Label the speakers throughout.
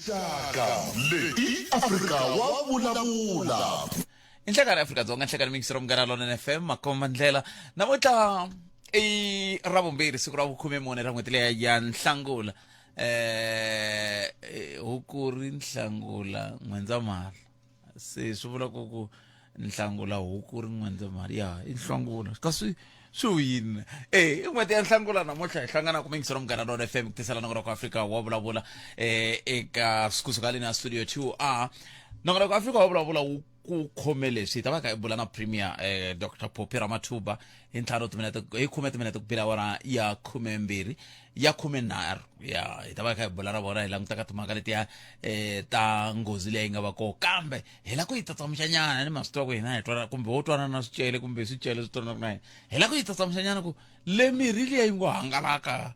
Speaker 1: Shaka leti Afrika wa vulavula.
Speaker 2: Inhlangano Afrika Dzonga inhlangano mingisiro mnganalona FM makomandlela namuhla ravumbirhi siku ra vukhume mune ra n'hweti leya ya Nhlangula hukuri Nhlangula N'wendzamhala se swi vula ku Nhlangula hukuri N'wendzamhala ya i Nhlangula kasi suyini i n'hweti ya Nhlangula namuhla hi hlangana ku mingisiro mnganalona FM ku tisela nongo ra ku Afrika wa vulavula eka kusuka leni ya studio 2 nongo ra ku Afrika wa vulavula ku khomele swi ta va ka i bula na premier Dr. Phophi Ramathuba hi ntlhanu timinete hi 10 timinete ku bila wona ya 12 ya 13 ya hi ta va ka hi bula ra vona hi languta ka timhaka letiya ta ngozi leyi nga va ko kambe hi la ku yi tsatsamuxanyana ni masitwa ku hina hi twana kumbe wo twana na swicele kumbe swicele swi twana na hi la ku yi tsatsamuxanyana ku le mirhi leyi ngo hangalaka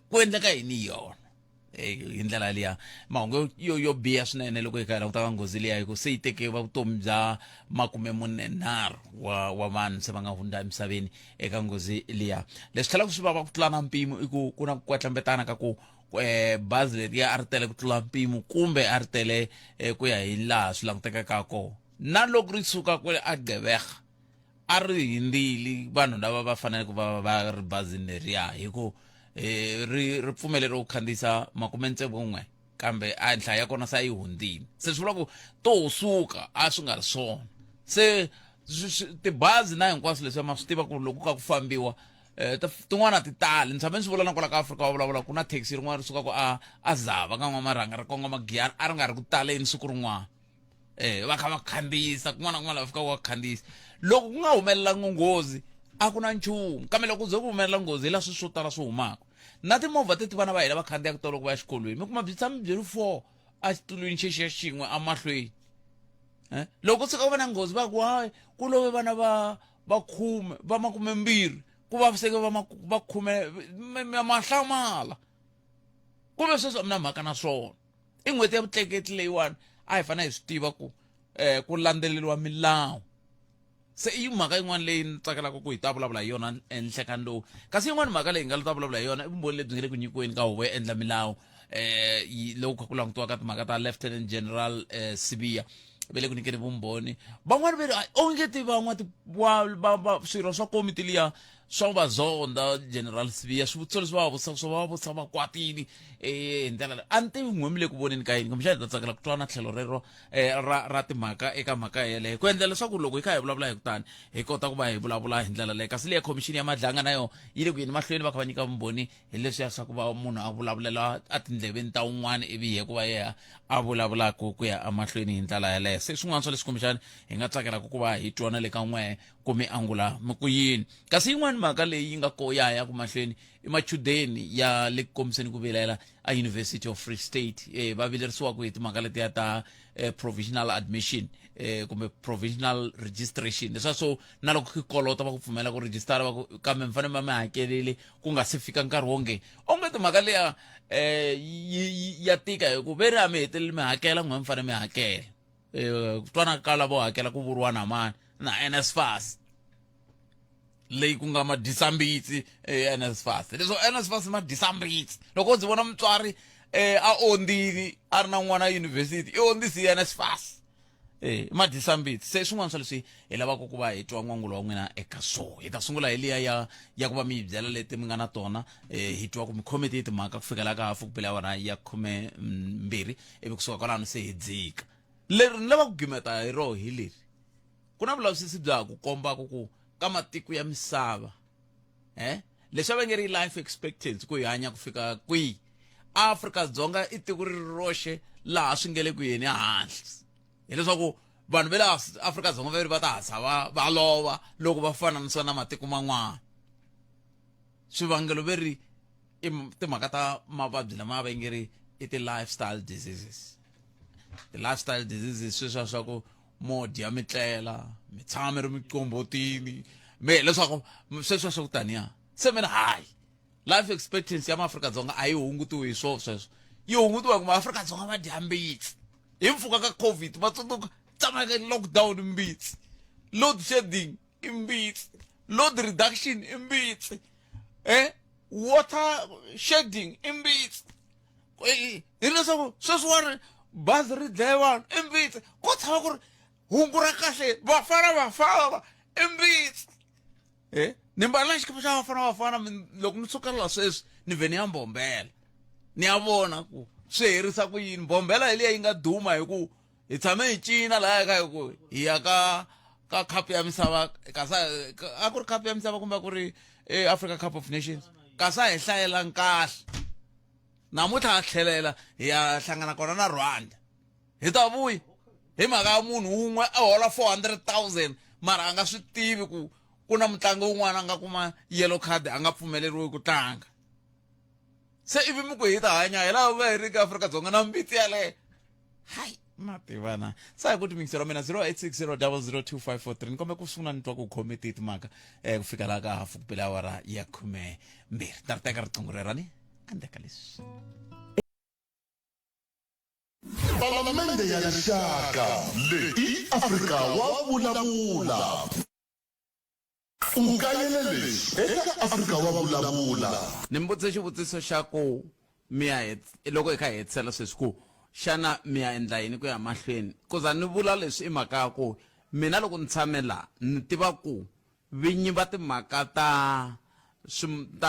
Speaker 2: ku endleka yini yona hi ndlela liya mahungu yo biha swinene loko hi kha hi languta ka ngozi liya hi ku se yi teke vutomi bya 43 wa vanhu se va nga hundza emisaveni eka ngozi liya leswi tlhela ku swi vava ku tlula na mpimo i ku ku na ku kwatlambetana ka ku bazi leriya a ri tele ku tlula mpimo kumbe a ri tele ku ya hi laha swi langutekaka kona na loko ri suka kwele a Gqeberha a ri hindzili vanhu lava va fanele ku va ri bazini leriya hi ku ri pfumeleriwa ku khandziyisa 61 kambe a nhlayo ya kona sa yi hundzile se swi vula ku to suka a swi nga ri swona se tibazi na hinkwaswo leswi ma swi tiva ku loko ka ku fambiwa tin'wana ti tali ni tshame ni swi vula na kwala ka Afrika wa vulavula ku na taxi rin'wana ri suka ku a Zava ka N'wamaranga ri konga Magiyani a ri nga ri ku taleni siku rin'wana va kha va khandziyisa kun'wana na kun'wana va fika va khandziyisa loko ku nga humelela nghozi a ku na nchumu kambe loko ku ze ku humelela nghozi hi leswi swo tala swi humaka na timovha teti vana va hina va khandziyaka tolo ku va ya xikolweni mi kuma byi tshami byi ri 4 a xitulwini xexiya xin'we amahlweni loko suka ku va na nghozi va ku hayi ku love vana va 12 ku vaviseke va 10 mahlamala kumbe sweswo mina mhaka na swona i n'hweti ya vutleketli leyiwani a hi fanele hi swi tiva ku landzeleriwa milawu se i mhaka yin'wana leyi ni tsakelaka ku hi ta vulavula hi yona enhlekani lowu kasi yin'wana mhaka leyi hi nga ta vulavula hi yona i vumbhoni lebyi nga le ku nyikiweni ka huvo yo endla milawu lowu kha ku langutiwa ka timhaka ta Lieutenant General Sibiya ve le ku nyikeni vumbhoni van'wana ve ongeti van'wana swirho swa komiti liya swa vazonda General Sibiya swivutiso leswi va vutisa va kwatini hi ndlela a ni tivi n'wemi le ku voneni ka yini kumbexana hi ta tsakela ku twa na tlhelo rero ra timhaka eka mhaka yeleyo ku endla leswaku loko hi kha hi vulavula hi kutani hi kota ku va hi vulavula hi ndlela leyo kasi leya khomixini ya madlanga na yona yi le ku yini mahlweni va kha va nyika vumbhoni hi leswiya swa ku va munhu a vulavulela a tindleveni ta un'wana ivi hi ku va yeha a vulavulaka ku ya emahlweni hi ndlela yeleyo se swin'wana swa leswi kumbexana hi nga tsakelaka ku va hi twana le ka n'we ku mi angula mi ku yini kasi yin'wana mhaka leyi yi nga ko ya ku mahlweni i machudeni ya le ku kombiseni ku vilela a University of Free State va vilerisiwaka hi timhaka letiya ta provisional admission kumbe provisional registration leswa so na loko ku kolota va ku pfumela ku register va ku kambe mi fanele mi hakelele ku nga se fika nkarhi onge timhaka leya ya tika hi ku ve ri a mi heteleli mi hakela n'we mi fanele mi hakela ku twana ka lavo hakela ku vuriwa na mani na NSFAS leyi ku nga madisambitsi NSFAS leswo NSFAS madisambitsi loko ndzi vona mutswari a ondini a ri na n'wana university i ondisi NSFAS madisambitsi se swin'wana swa leswi hi lavaka ku va hi twa n'wangulo wa n'wina eka so hi ta sungula hi liya ya ku va mi hi byela leti mi nga na tona hi twa ku mi khomete timhaka ku fikela ka hafu ku bila wona ya 12 ivi kusuka kwalano se hi dzika leri ni lava ku gimeta hi roho hi leri ku na vulavisisi bya ku komba ku ka matiko ya misava leswi va nge ri life expectancy ku hi hanya ku fika kwihi Afrika-Dzonga i tiko ri roxe laha swi nge le ku yeni hansi hileswaku vanhu va le Afrika-Dzonga va ri va ta hasa va lova loko va fananisiwa na matiko man'wana swivangelo ve ri i timhaka ta mavabyi lama va nge ri i ti-lifestyle diseases ti-lifestyle diseases sweswa swa ku modi ya mitlela mi tshama ri miqombotini leswaku sweswo swa ku taniya se mina hayi life expectancy ya maAfrika-Dzonga a yi hungutiwi hi sweswo yi hungutiwa ku maAfrika-Dzonga va dya mbitsi hi mpfuka ka COVID va tsundzuka tsamaka lockdown mbitsi load shedding i mbitsi load reduction i mbitsi water shedding i mbitsi hi leswaku sweswiwani bazi ri dlaye vanhu Mbitsi ko tshama ku ri hungu ra kahle Bafana Mbitsi ni mbala xikipa xa Bafana loko ni suka la sweswi ni ve ni ya Mbombela ni ya vona ku swi herisa ku yini Mbombela liya yi nga duma hi ku hi tshame hi cina laha ka ku hi ya ka cup ya misava a ku ri cup ya misava kumbe ku ri Africa Cup of Nations kasi hi hlayelangi kahle namuntlha a tlhelela hi ya hlangana kona na Rwanda hi ta vuyi hi mhaka ya munhu wun'we a hola 400,000 mara a nga swi tivi ku na mutlangi wun'wana a nga kuma yellow card a nga pfumeleriwi ku tlanga se ivi mi ku hi ta hanya hi laha va hi ri ka Afrika-Dzonga na Mbitsi yaleyo hayi mativana sa hi ku timikisela mina 0860002543 ni kombe ku sungula ni twa ku khome mhaka ku fika laha ka hafu kupela awara ya 12 ta ri teka riqingho rerani andeka leswi
Speaker 1: Palamende ya rixaka leyi Afrika wa vulavula. U kayele leswi eka Afrika wa vulavula.
Speaker 2: ni mbutise xivutiso xa ku miya loko hi kha hi hetisela sweswi ku xana miya endla yini ku ya mahlweni kuza ni vula leswi i mhaka ya ku mina loko ni tshame laha ni tiva ku vinyi va timhaka ta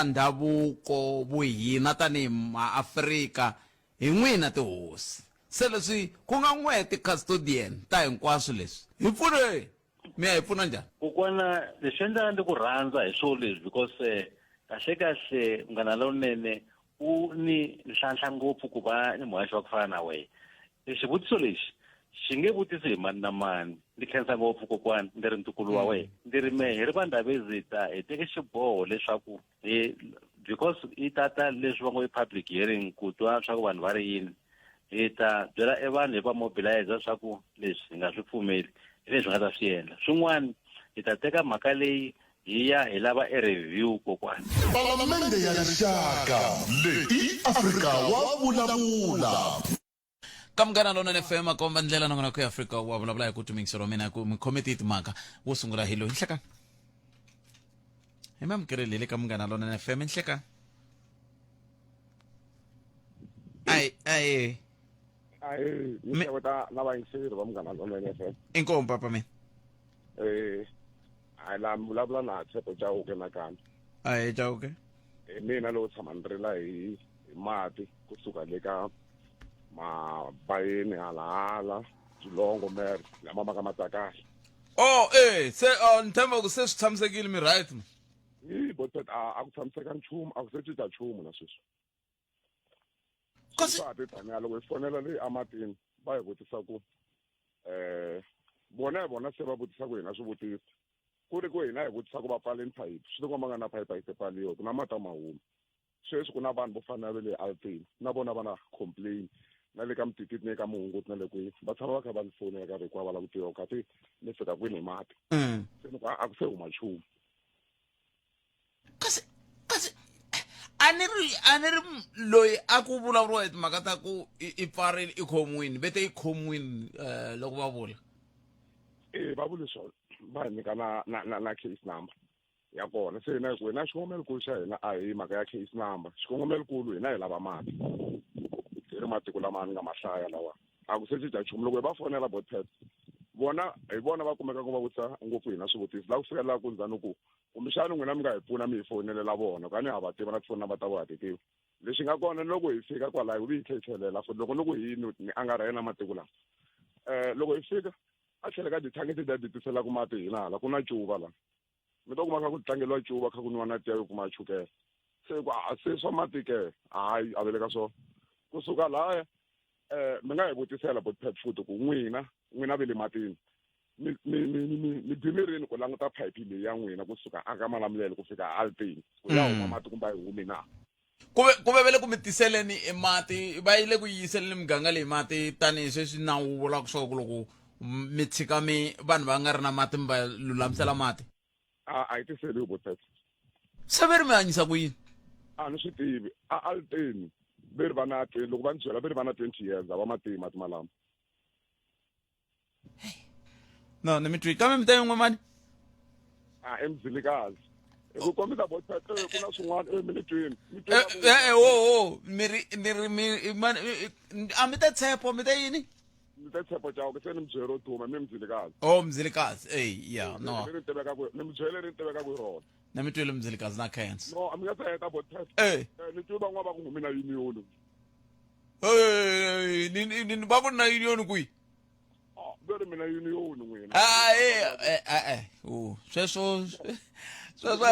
Speaker 2: ndhavuko vuhina tanihi maAfrika hi n'wina tihosi se leswi ku nga n'we ti-custodian ta hinkwaswo leswi hi pfune miya hi pfuna njhani
Speaker 3: kokwana leswi endlaka ndi ku rhandza hi swo leswi because kahle munghana lowunene u ni nhlahla ngopfu ku va ni muhaxi wa ku fana na wena xivutiso lexi xi nge vutisi hi mani na mani ni khensa ngopfu kokwana ni ri ntukulu wa wena ni ri mehe hi ri vandhavezita hi teke xiboho leswaku because i tata leswi va ngo i public hearing ku twa swa ku vanhu va ri yini hi ta byela vanhu hi va mobilizer swa ku leswi hi nga swi pfumeli hi leswi nga ta swi endla swin'wana hi ta teka mhaka leyi hi ya hi lava review kokwana
Speaker 1: Palamende ya rixaka leyi Afrika wa vulavula.
Speaker 2: ka Munghana Lonene FM a komba ndlela nongona ku ya Afrika wa vulavula hi ku timikiselo mina ku mi khometi timhaka wo sungula hilo nhleka hi mamkerele le ka Munghana Lonene FM nhleka ai
Speaker 4: ni xeweta na vayingiseri va Munghana Lonene FM
Speaker 2: inkomu papa mina
Speaker 4: hayi la vulavula na Tshepo Chauke nakambe
Speaker 2: ai Chauke
Speaker 4: mina lowo tshama ni rila hi mati kusuka le ka mabayeni hala Dzolonga Mary lama ma ka Matsakani
Speaker 2: se ni tshemba ku se swi tshamisekile mi right
Speaker 4: but a ku tshamiseka nchumu a ku se cinca nchumu na sweswi
Speaker 2: kasi
Speaker 4: tani loko hi fonela le amatini va hi vutisa ku vona se va vutisa ku hina swivutiso ku ri ku hina hi vutisa ku va pfaleni phayiphi swi tikomba nga na phayiphi a yi se pfaliwa ku na mati mahuma sweswi ku na vanhu vo fana na va le Altini na vona va na complain na le ka mitikiti ne ka muhunguti na le kwihi va tshama va kha va ni foni eka rikwavo va lava ku tiva kati ni fika kwini hi mati se ni ku a ku se huma nchumu
Speaker 2: kasi a ni ri loyi a ku vulavuriwa hi timhaka ta ku i pfarile i khomiwini vete i khomiwini loko va vula
Speaker 4: va vule swona va hi nyika na case number ya kona se hina hina xikongomelokulu xa hina a hi mhaka ya case number xikongomelokulu hina hi lava mati hi ri matiko lama ni nga mahlaya lawa a ku se cinca nchumu loko hi va fonela botpet vona hi vona va kumeka ku va vutisa ngopfu hina swivutiso laha ku fikela ku ndzani ku kumbexani n'wina mi nga hi pfuna mi hi fonelela vona kani hava tiva na tifoni namba ta vo hatikiwi lexi nga kona loko hi fika kwalaho vi hi tlhechelela futhi loko ni ku hi ni angarhela na matiko lawa loko hi fika a tlhele ka dithangi ti tiselaku mati hina hala ku na cuva la mi ta kuma kha ku tlangeliwa cuva kha ku nwiwa na tiya yo kuma chukela se ku se swa mati ke hayi a vele ka swona kusuka lahaya mi nga hi vutisela botpet futhi ku n'wina ve le matini mi bimirini ku languta phayiphi leyi ya n'wina kusuka aka Malamulele ku fika Altini ku ya huma mati kumbe a hi humi na
Speaker 2: ku ve vele ku mi tiseleni mati va yile ku yiseleni miganga leyi mati tanihi sweswi nawu wu vulaka swo ku loko mi tshika vanhu va nga ri na mati mi va lulamisela mati
Speaker 4: a yi tiseliwi botpet
Speaker 2: se ve ri mi hanyisa ku yini
Speaker 4: a ni swi tivi a Altini ve ri va na loko va ni byela ve ri va na 20 years a va mati malama
Speaker 2: no ni mi twi kambe mi ta yin'we mani
Speaker 4: emzilikazi ku kombisa botshat ku na swin'wana eminitweni
Speaker 2: a mi ta tshepo mi ta yini
Speaker 4: ni ta tshepo jawu ke se ni mi byele ro duma mi mdzilikazi
Speaker 2: mdzilikazi ya no
Speaker 4: ni tiveka ku ni mi byele ri tiveka ku rona
Speaker 2: na mi twile mdzilikazi na cancer
Speaker 4: no a mi nga se heta botshat ni twi van'wana va ku ngumi na union
Speaker 2: ni va ku na union kwihi
Speaker 4: veri mina union n'wina
Speaker 2: sweswo sweswo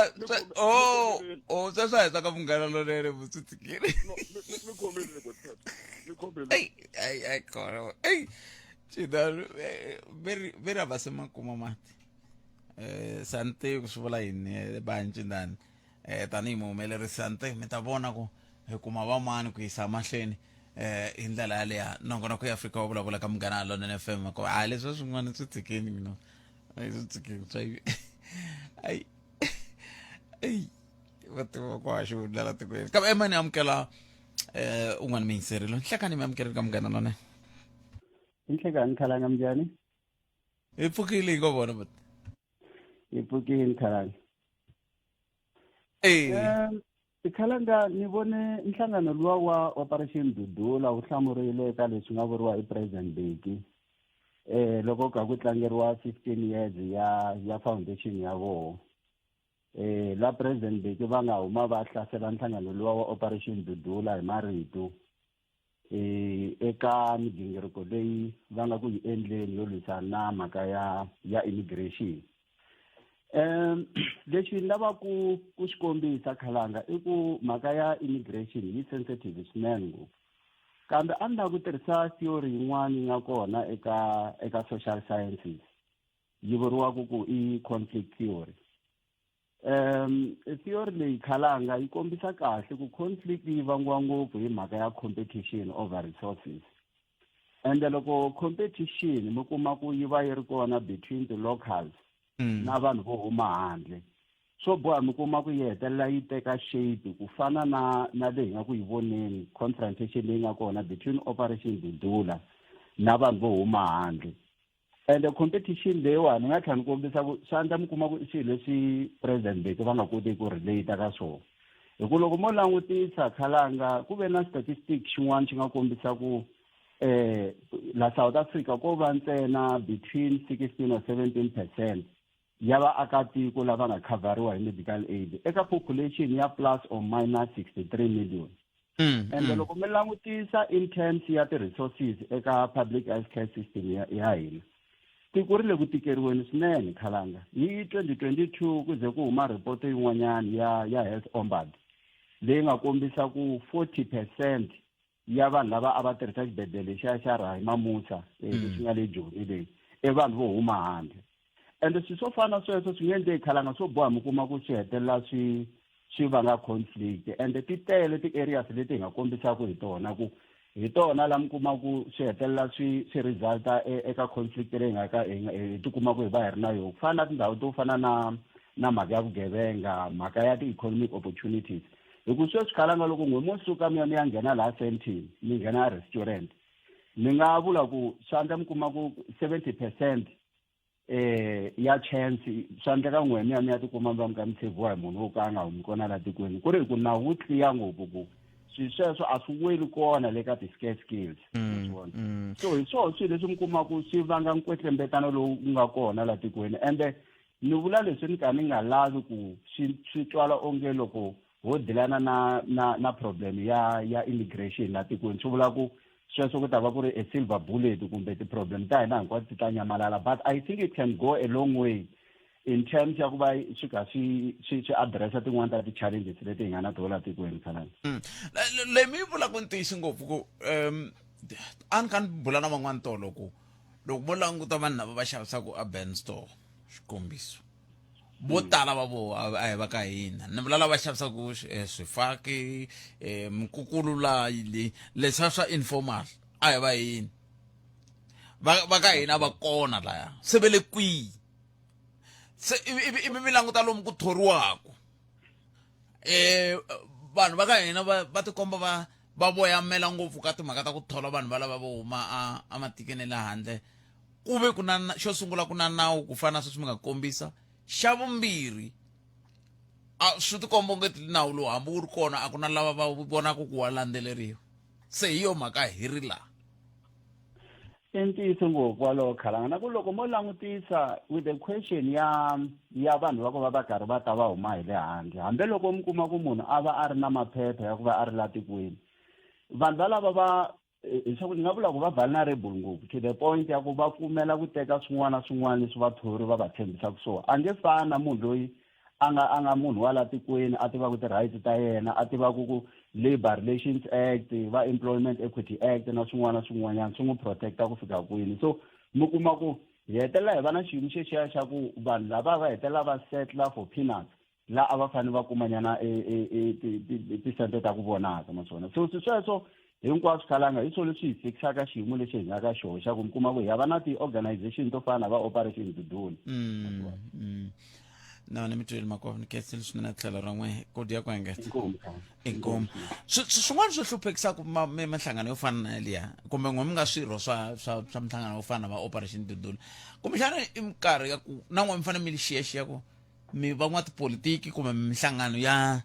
Speaker 2: a hi tsaka munghana lonene vutsutsikile
Speaker 4: ni khomile botshat ni khomile
Speaker 2: kona xinano veri a va se makuma mati sante ku swi vula yini bancindani tanihi muhumelerisi sante mi ta vona ku hi kuma van'wani ku yisa mahlweni hi ndlela yaleya nongonoko ya Afrika wa vulavula ka Munghana Lonene FM ko leswi swin'wana swi tsikeni mina swi tsikeni swa va tiva ku haxa ndlela tikweni kambe emani amukela un'wana miyingiseri lo nhlekani mi amukeleli ka Munghana Lonene
Speaker 5: inhlekani khalanga mjani
Speaker 2: hi pfukile hi ngo vona but
Speaker 5: hi pfukile khalanga khalanga ni vone nhlangano luwa wa Operation Dudula wu hlamurile eka leswi nga vuriwa hi President Beki loko ka ku tlangeriwa 15 years ya foundation ya vona la President Beki va nga huma va hlasela nhlangano luwa wa Operation Dudula hi marito eka migingiriko leyi va nga ku yi endleni yo lwisana na mhaka ya immigration leswi ni lava ku swi kombisa khalanga i ku mhaka ya immigration yi sensitive swinene ngopfu kambe a ni lava ku tirhisa theory yin'wana yi nga kona eka social sciences yi vuriwaka ku i conflict theory theory leyi khalanga yi kombisa kahle ku conflict yi vangiwa ngopfu hi mhaka ya competition over resources ende loko competition mi kuma ku yi va yi ri kona between the locals na vanhu vo huma handle swo boha mi kuma ku yi hetelela yi teka shape ku fana na leyi nga ku yi voneni confrontation leyi nga kona between Operation Dudula na vanhu vo huma handle ende competition leyiwani ni nga tlhela ni kombisa ku swandla mi kuma ku swilo leswi President Beki va nga koti ku relate ka swona hi ku loko mo langutisa khalanga ku ve na statistic xin'wana xi nga kombisa ku la South Africa ko va ntsena between 16 or 17% ya vaakatiko lava nga khavariwa hi medical aid eka population ya plus or minus 63 million ende loko mi langutisa in terms ya ti-resources eka public health care system ya hina tiko ri le ku tikeriweni swinene khalanga hi 2022 ku ze ku huma report yin'wanyana ya health ombud leyi nga kombisa ku 40% ya vanhu lava a va tirhisa xibedhlele xa Rahi Mamusa leswi nga le Joni leyi i vanhu vo huma handle ende swi swo fana sweswo swi nge endleki khalanga swo boha mi kuma ku swi hetelela swi vanga conflict ende ti tele ti-areas leti hi nga kombisaka hi tona ku hi tona la mi kuma ku swi hetelela swi resulta eka conflict leyi hi tikuma ku hi va hi ri na yona ku fana na tindhawu to fana na mhaka ya vugevenga mhaka ya ti-economic opportunities hi ku sweswi khalanga loko n'we mo suka mi ya nghena laha Sandton mi nghena a restaurant ni nga vula ku swandla mi kuma ku 70% ya chance swa endleka n'we mi ya tikuma mi va mi ka mi tshembiwa hi munhu wo ka a nga humi kona laha tikweni ku ri hi ku nawu wu clear ngopfu ku swilo sweswo a swi weli kona le ka ti-scarce skills so hi swona swilo leswi mi kumaku swi vanga nkwetlembetano lowu nga kona laha tikweni ende ni vula leswi ni ka ni nga lavi ku swi twala onge loko ho dilana na problem ya immigration laha tikweni swi vula ku sweswo ku ta va ku ri a silver bullet kumbe ti-problem ta hina hinkwato ti ta nyamalala but I think it can go a long way in terms ya ku va swi ka swi addressa tin'wana ta ti-challenges leti hi nga na tona laha tikweni khalani
Speaker 2: le mi vula ku ntiyisi ngopfu ku a ni kani bula na van'wana tolo ku loko mo languta vanhu lava va xavisaka a Ben store xikombiso vo tala va vo a hi va ka hina ni vula lava xavisaka swifaki mikukulu laha leswa swa informal a hi va hina va ka hina va kona laya se ve le kwihi se ivi mi languta lomu ku thoriwaka vanhu va ka hina va tikomba va voyamela ngopfu ka timhaka ta ku thola vanhu va lava vo huma a matikweni le handle ku ve ku na xo sungula ku na nawu ku fana sweswi mi nga kombisa xa vumbirhi swi tikomba ngeti nawu lowu hambi wu ri kona a ku na lava va vonaka ku wa landzeleriwa se hi yo mhaka hi ri laha
Speaker 5: i ntiyiso ngopfu walowo khalanga na ku loko mo langutisa with the question ya vanhu va ku va karhi va ta va huma hi le handle hambiloko mi kuma ku munhu a va a ri na maphepha ya ku va a ri la tikweni vanhu valava va leswaku ni nga vula ku va vulnerable ngopfu to the point ya ku va pfumela ku teka swin'wana na swin'wana leswi vathori va va tshembisaka swona a nge fani na munhu loyi a nga munhu wa la tikweni a tivaka ti-rights ta yena a tivaka ku Labour Relations Act va Employment Equity Act na swin'wana na swin'wanyana swi n'wi protecta ku fika kwini so mi kuma ku hi hetelela hi va na xiyimo xexiya xa ku vanhu lava va hetelela va settler for peanuts la a va fanele va kumanyana tisente ta ku vonaka naswona so sweswo hinkwaswo khalanga hi swolo leswi hi fikisaka xiyimo lexi hi nga ka xona xa ku mi kuma ku hi hava na ti-organization to fana na va Operation Dudula
Speaker 2: no ni mi tweli makovo ni khetile swinene tlhelo ra n'we kodi ya ku engeta inkomu swin'wana swo hluphekisaku minhlangano yo fana na liya kumbe n'we mi nga swirho swa minhlangano yo fana na va Operation Dudula kumbexana i minkarhi ya ku na n'we mi fanele mi lixiyaxiya ku mi van'watipolitiki kumbe minhlangano ya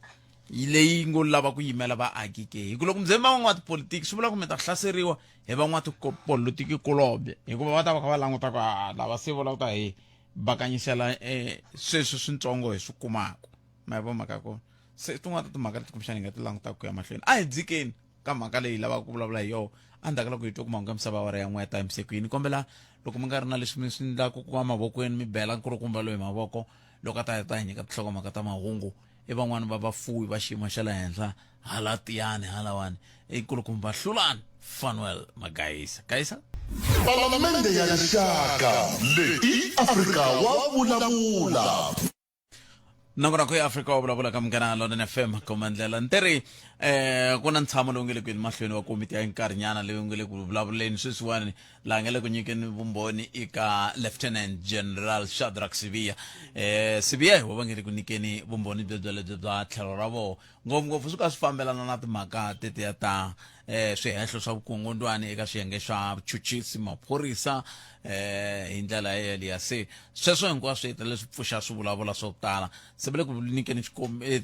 Speaker 2: leyi ngo lava ku yimela vaaki ke hi ku loko muzemi van'watipolitiki swi vula ku mi ta hlaseriwa hi van'watipolitiki kulobye hikuva va ta va kha va languta ku lava se vula ku ta hi bakanyisela sweswi swintsongo hi swi kumaka ma vo mhaka kona se tin'wana ta timhaka leti kumbexana hi nga ti langutaka ku ya mahlweni a hi dzikeni ka mhaka leyi lavaka ku vulavula hi yona endzhaku ka loko hi twa ku mahungu ya misava wara ya n'we ya ta emiseko yini kombela loko mi nga ri na leswi mi swi endlaka ku va mavokweni mi bela nkulukumba loyi mavoko loko a ta hi nyika tinhlokomhaka ta mahungu i van'wani va vafuwi va xiyimo xa le henhla hala tiyani halawani i nkulukumba Hlulani Fanuel Magayisa
Speaker 1: Palamende ya rixaka leyi Afrika wa vulavula
Speaker 2: nongonoko ya Afrika wa vulavula ka Munghana London FM komandlela nteri ku na ntshamo lowu nge le ku mahlweni wa komiti ya nkarhinyana leyi nge le ku vulavuleni sweswiwani laha nge le ku nyikeni vumbhoni eka Lieutenant General Shadrack Sibiya Sibiya hi va nge le ku nyikeni vumbhoni lebyi bya tlhelo ra vona ngopfungopfu swi ka swi fambelana na timhaka tetiya ta swihehlo swa vukungundwani eka swiyenge swa vuchuchisi maphorisa hi ndlela yeliya se sweswo hinkwaswo hita leswi pfuxa swivulavula swo tala se va le ku nyikeni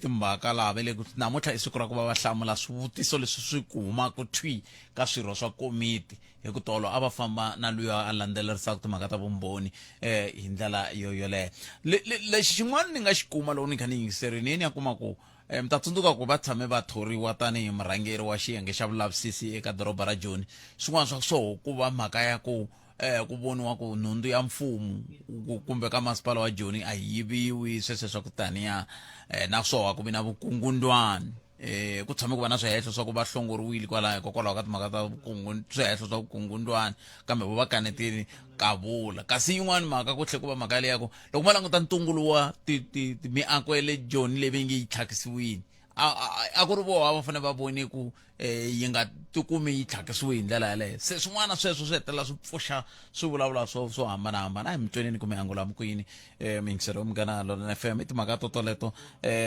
Speaker 2: timhaka laha va le ku namuntlha i siku ra ku va va hlamula swivutiso leswi swi ku humaka thwi ka swirho swa komiti hi ku tolo a va famba na luya a landzelerisaka timhaka ta vumbhoni hi ndlela yoyoleyo lexi xin'wana ni nga xi kuma loko ni kha ni yingiserini ni ya kuma ku mi ta tsundzuka ku va tshame va thoriwa tanihi murhangeri wa xiyenge xa vulavisisi eka doroba ra Joni swin'wana swa swoho ku va mhaka ya ku ku voniwa ku nhundzu ya mfumo kumbe ka masipala wa Joni a yiviwi sweswo swa ku taniya na swoho ku vi na vukungundwani ku tshame ku va na swihehlo swa ku va hlongoriwile kwalaho hikokwalaho ka timhaka ta swihehlo swa vukungundwani kambe vo va kanetini kavula kasi yin'wana mhaka ku tlhe ku va mhaka leya ku loko ma languta ntungulu wa miako ya le Joni leyi nge yi tlhakisiwini a ku ri voha va fanele va vone ku yi nga tikumi yi tlhakisiwe hi ndlela yaleyo se swin'wana sweswo swi hetelela swi pfuxa swivulavula swo hambanahambana a hi mi tweneni kumbe angulo amukuyini mingisero Munghana London FM i timhaka toleto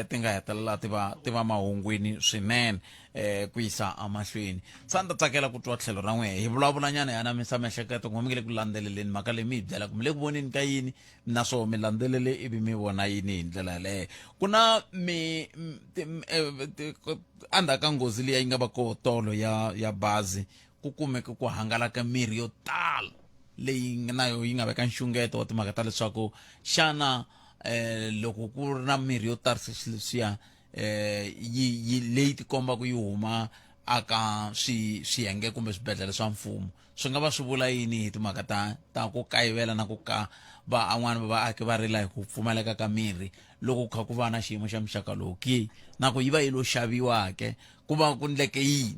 Speaker 2: ti nga hetelela ti va mahungwini swinene ku yisa amahlweni sa ni ta tsakela ku twa tlhelo ra n'wehe hi vulavulanyana hi anamisa miehleketo n'we mi nge le ku landzeleleni mhaka leyi mi hi byela ku mi le ku voneni ka yini naswona mi landzelele ivi mi vona yini hi ndlela yaleyo ku na endzhaku ka nghozi leyi yi nga va ko tolo ya bazi ku kumeka ku hangalaka mirhi yo tala leyi na yo yi nga veka nxungeto wa timhaka ta leswaku xana loko ku ri na mirhi yo tarisa leswiya leyi ti komba ku yi huma aka swiyenge kumbe swibedhlele swa mfumo swi nga va swi vula yini hi timhaka ta ku kayivela na ku ka van'wana va vaaki va rila hi ku pfumaleka ka mirhi loko ku kha ku va na xiyimo xa muxaka lowu ki na ku yi va yi lo xaviwake ku va ku ndleke yini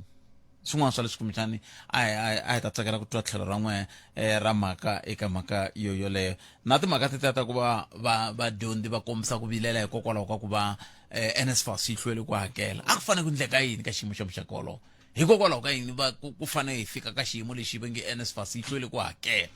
Speaker 2: swin'wana swa leswi kumbexani a hi ta tsakela ku twa tlhelo ra n'we ra mhaka eka mhaka yoyoleyo na timhaka tetiya ta ku va vadyondzi va kombisa ku vilela hikokwalaho ka ku va NSFAS yi hlwele ku hakela a ku fanele ku ndleka yini ka xiyimo xa muxaka wolowo hikokwalaho ka yini ku fanele hi fika ka xiyimo lexi va nge NSFAS yi hlwele ku hakela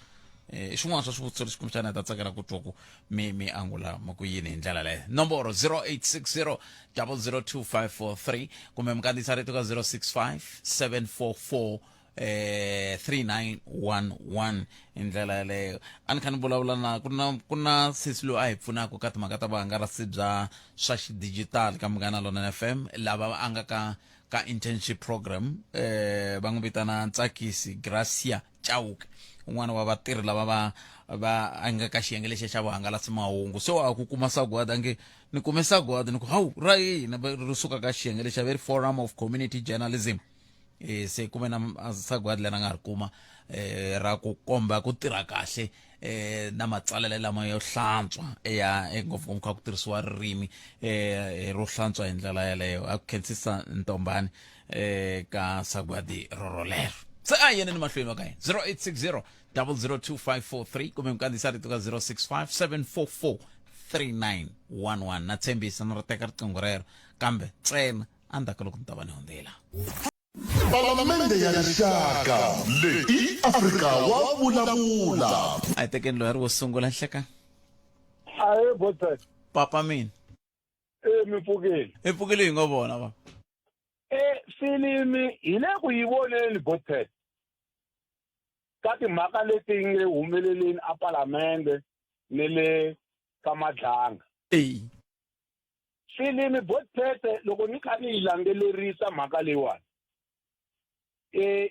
Speaker 2: swin'wana swa swivutiso leswi kumbexana hi ta tsakela ku twa ku mi angula maku yini hi ndlela leyo nomboro 0860 002 543 kumbe mi kandziyisa rito ka 065 744 3911 hi ndlela yaleyo. A ni kha ni vulavula na ku na sesi loyi a hi pfunaka ka timhaka ta vuhangalasi bya swa xidijitali ka Munghana Lonene FM, lava a nga ka internship program va n'wi vitana Ntsakisi Gracia Chauke, un'wana wa vatirhi lava va a nga ka xiyenge lexi xa vuhangalasi mahungu. So a ku kuma sagwadi a nge ni kume sagwadi ni ku hawu ra yini ri suka ka xiyenge lexi very Forum of Community Journalism. Se kume na sagwadi leri a nga ri kuma ra ku komba ku tirha kahle na matsalele lama yo hlantswa ngopfungopfu kha ku tirhisiwa ririmi ro hlantswa hi ndlela yaleyo. A ku khensisa ntombani ka sagwadi rorolero. Se a yene ni mahlweni wa ka hina 0860 0025543 kumbe mi kandziyisa rito ka 065 744 3911 na tshembisa ni ri teka riqingho rero kambe ntsena endzhaku loko ni ta va ni hundzela.
Speaker 1: Palamende ya rixaka leyi i Afrika wa vulavula.
Speaker 2: A hi tekeni loyi a ri wo sungula nhleka
Speaker 6: Aye botsat.
Speaker 2: papa mina
Speaker 6: Mi pfukile.
Speaker 2: i pfukile hi ngo vona va
Speaker 6: Filimi hi le ku yi voneni botsat. Ka timhaka leti nge humeleleni a palamende ne le ka madlanga. Filimi botsat loko ni kha ni yi landzelerisa mhaka leyiwani.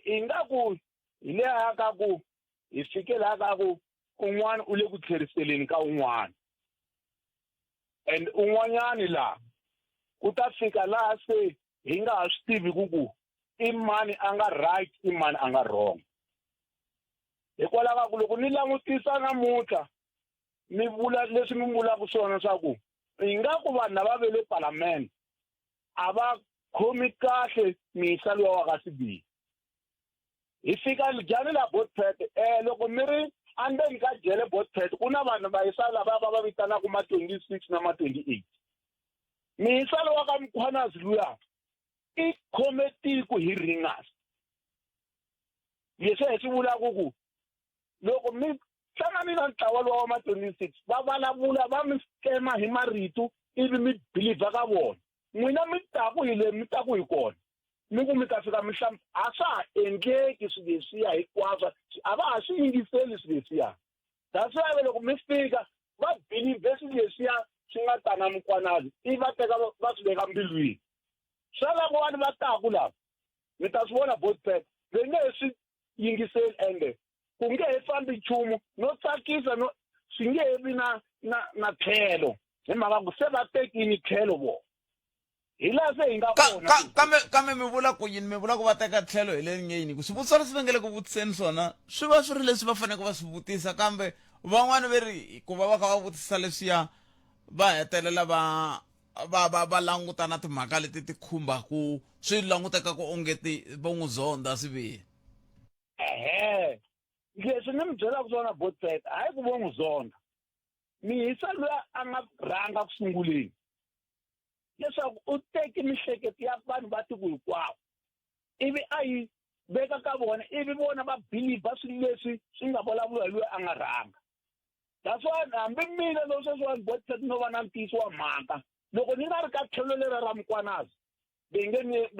Speaker 6: Ingaku hi le ka ku hi fikela ka ku un'wana u le ku tlheriseleni ka un'wana. And un'wanyani laha ku ta fika laha se hi nga ha swi tivi ku i mani a nga right i mani a nga wrong. Hikwalaho ka ku loko ni langutisa namuntlha ni vula leswi mi vulaka swona swa ku ingaku vanhu lava ve le palamende a va khomi kahle mihla luwa wa ka Sibiya. Hi fika njhani la Botshet loko mi ri endzeni ka jele Botshet ku na vanhu vayisa lava va vitanaka ma 26 na ma 28. Mihla luwa ka Mkhwanazi luya i khome tiko hi ringasi. Leswi hi swi vulaka ku loko mi hlangani na ntlawa lowa wa ma 26 va vulavula va mi skema hi marito ivi mi believe ka vona. N'wina mi taku hi le mi taku hi kona. Mi ku mi ta fika mi hlambi a swa ha endleki swilo leswiya hinkwaswo a va ha swi yingiseli swilo leswiya. That's why loko mi fika va believe swilo leswiya swi nga ta na Mkhwanazi ivi va teka va swi veka mbilwini. Swa lavo vanhu va taku lava mi ta swi vona Botshet va nge he swi yingiseli ende ku nge he fambi nchumu no tsakisa no swi nge he vi na tlhelo hi mhaka ku se va tekini tlhelo vona. Hi laha se hi nga kona
Speaker 2: kambe mi vula ku yini? Mi vula ku va teka tlhelo hi le nyeni ku swivutiso leswi va nge le ku vutiseni swona swi va swi ri leswi va faneleke va swi vutisa, kambe van'wani va ri ku va kha va vutisa leswiya va hetelela va languta na timhaka leti ti khumbaku swi languteka ku ongeti va n'wi zonda Sibiya.
Speaker 6: Leswi ni mi byelaka swona Botshet hayi ku vo n'wi zonda. Mihisa luya a nga rhanga ku sunguleni leswaku u teki mihleketo ya vanhu va tiko hinkwavo ivi a yi veka ka vona ivi vona va believe swilo leswi swi nga vulavuriwa hi loyi a nga rhanga. That's why hambi mina loko sweswiwani Botshet no va na ntiyiso wa mhaka loko ni nga ri ka tlhelo leri ra Mkhwanazi va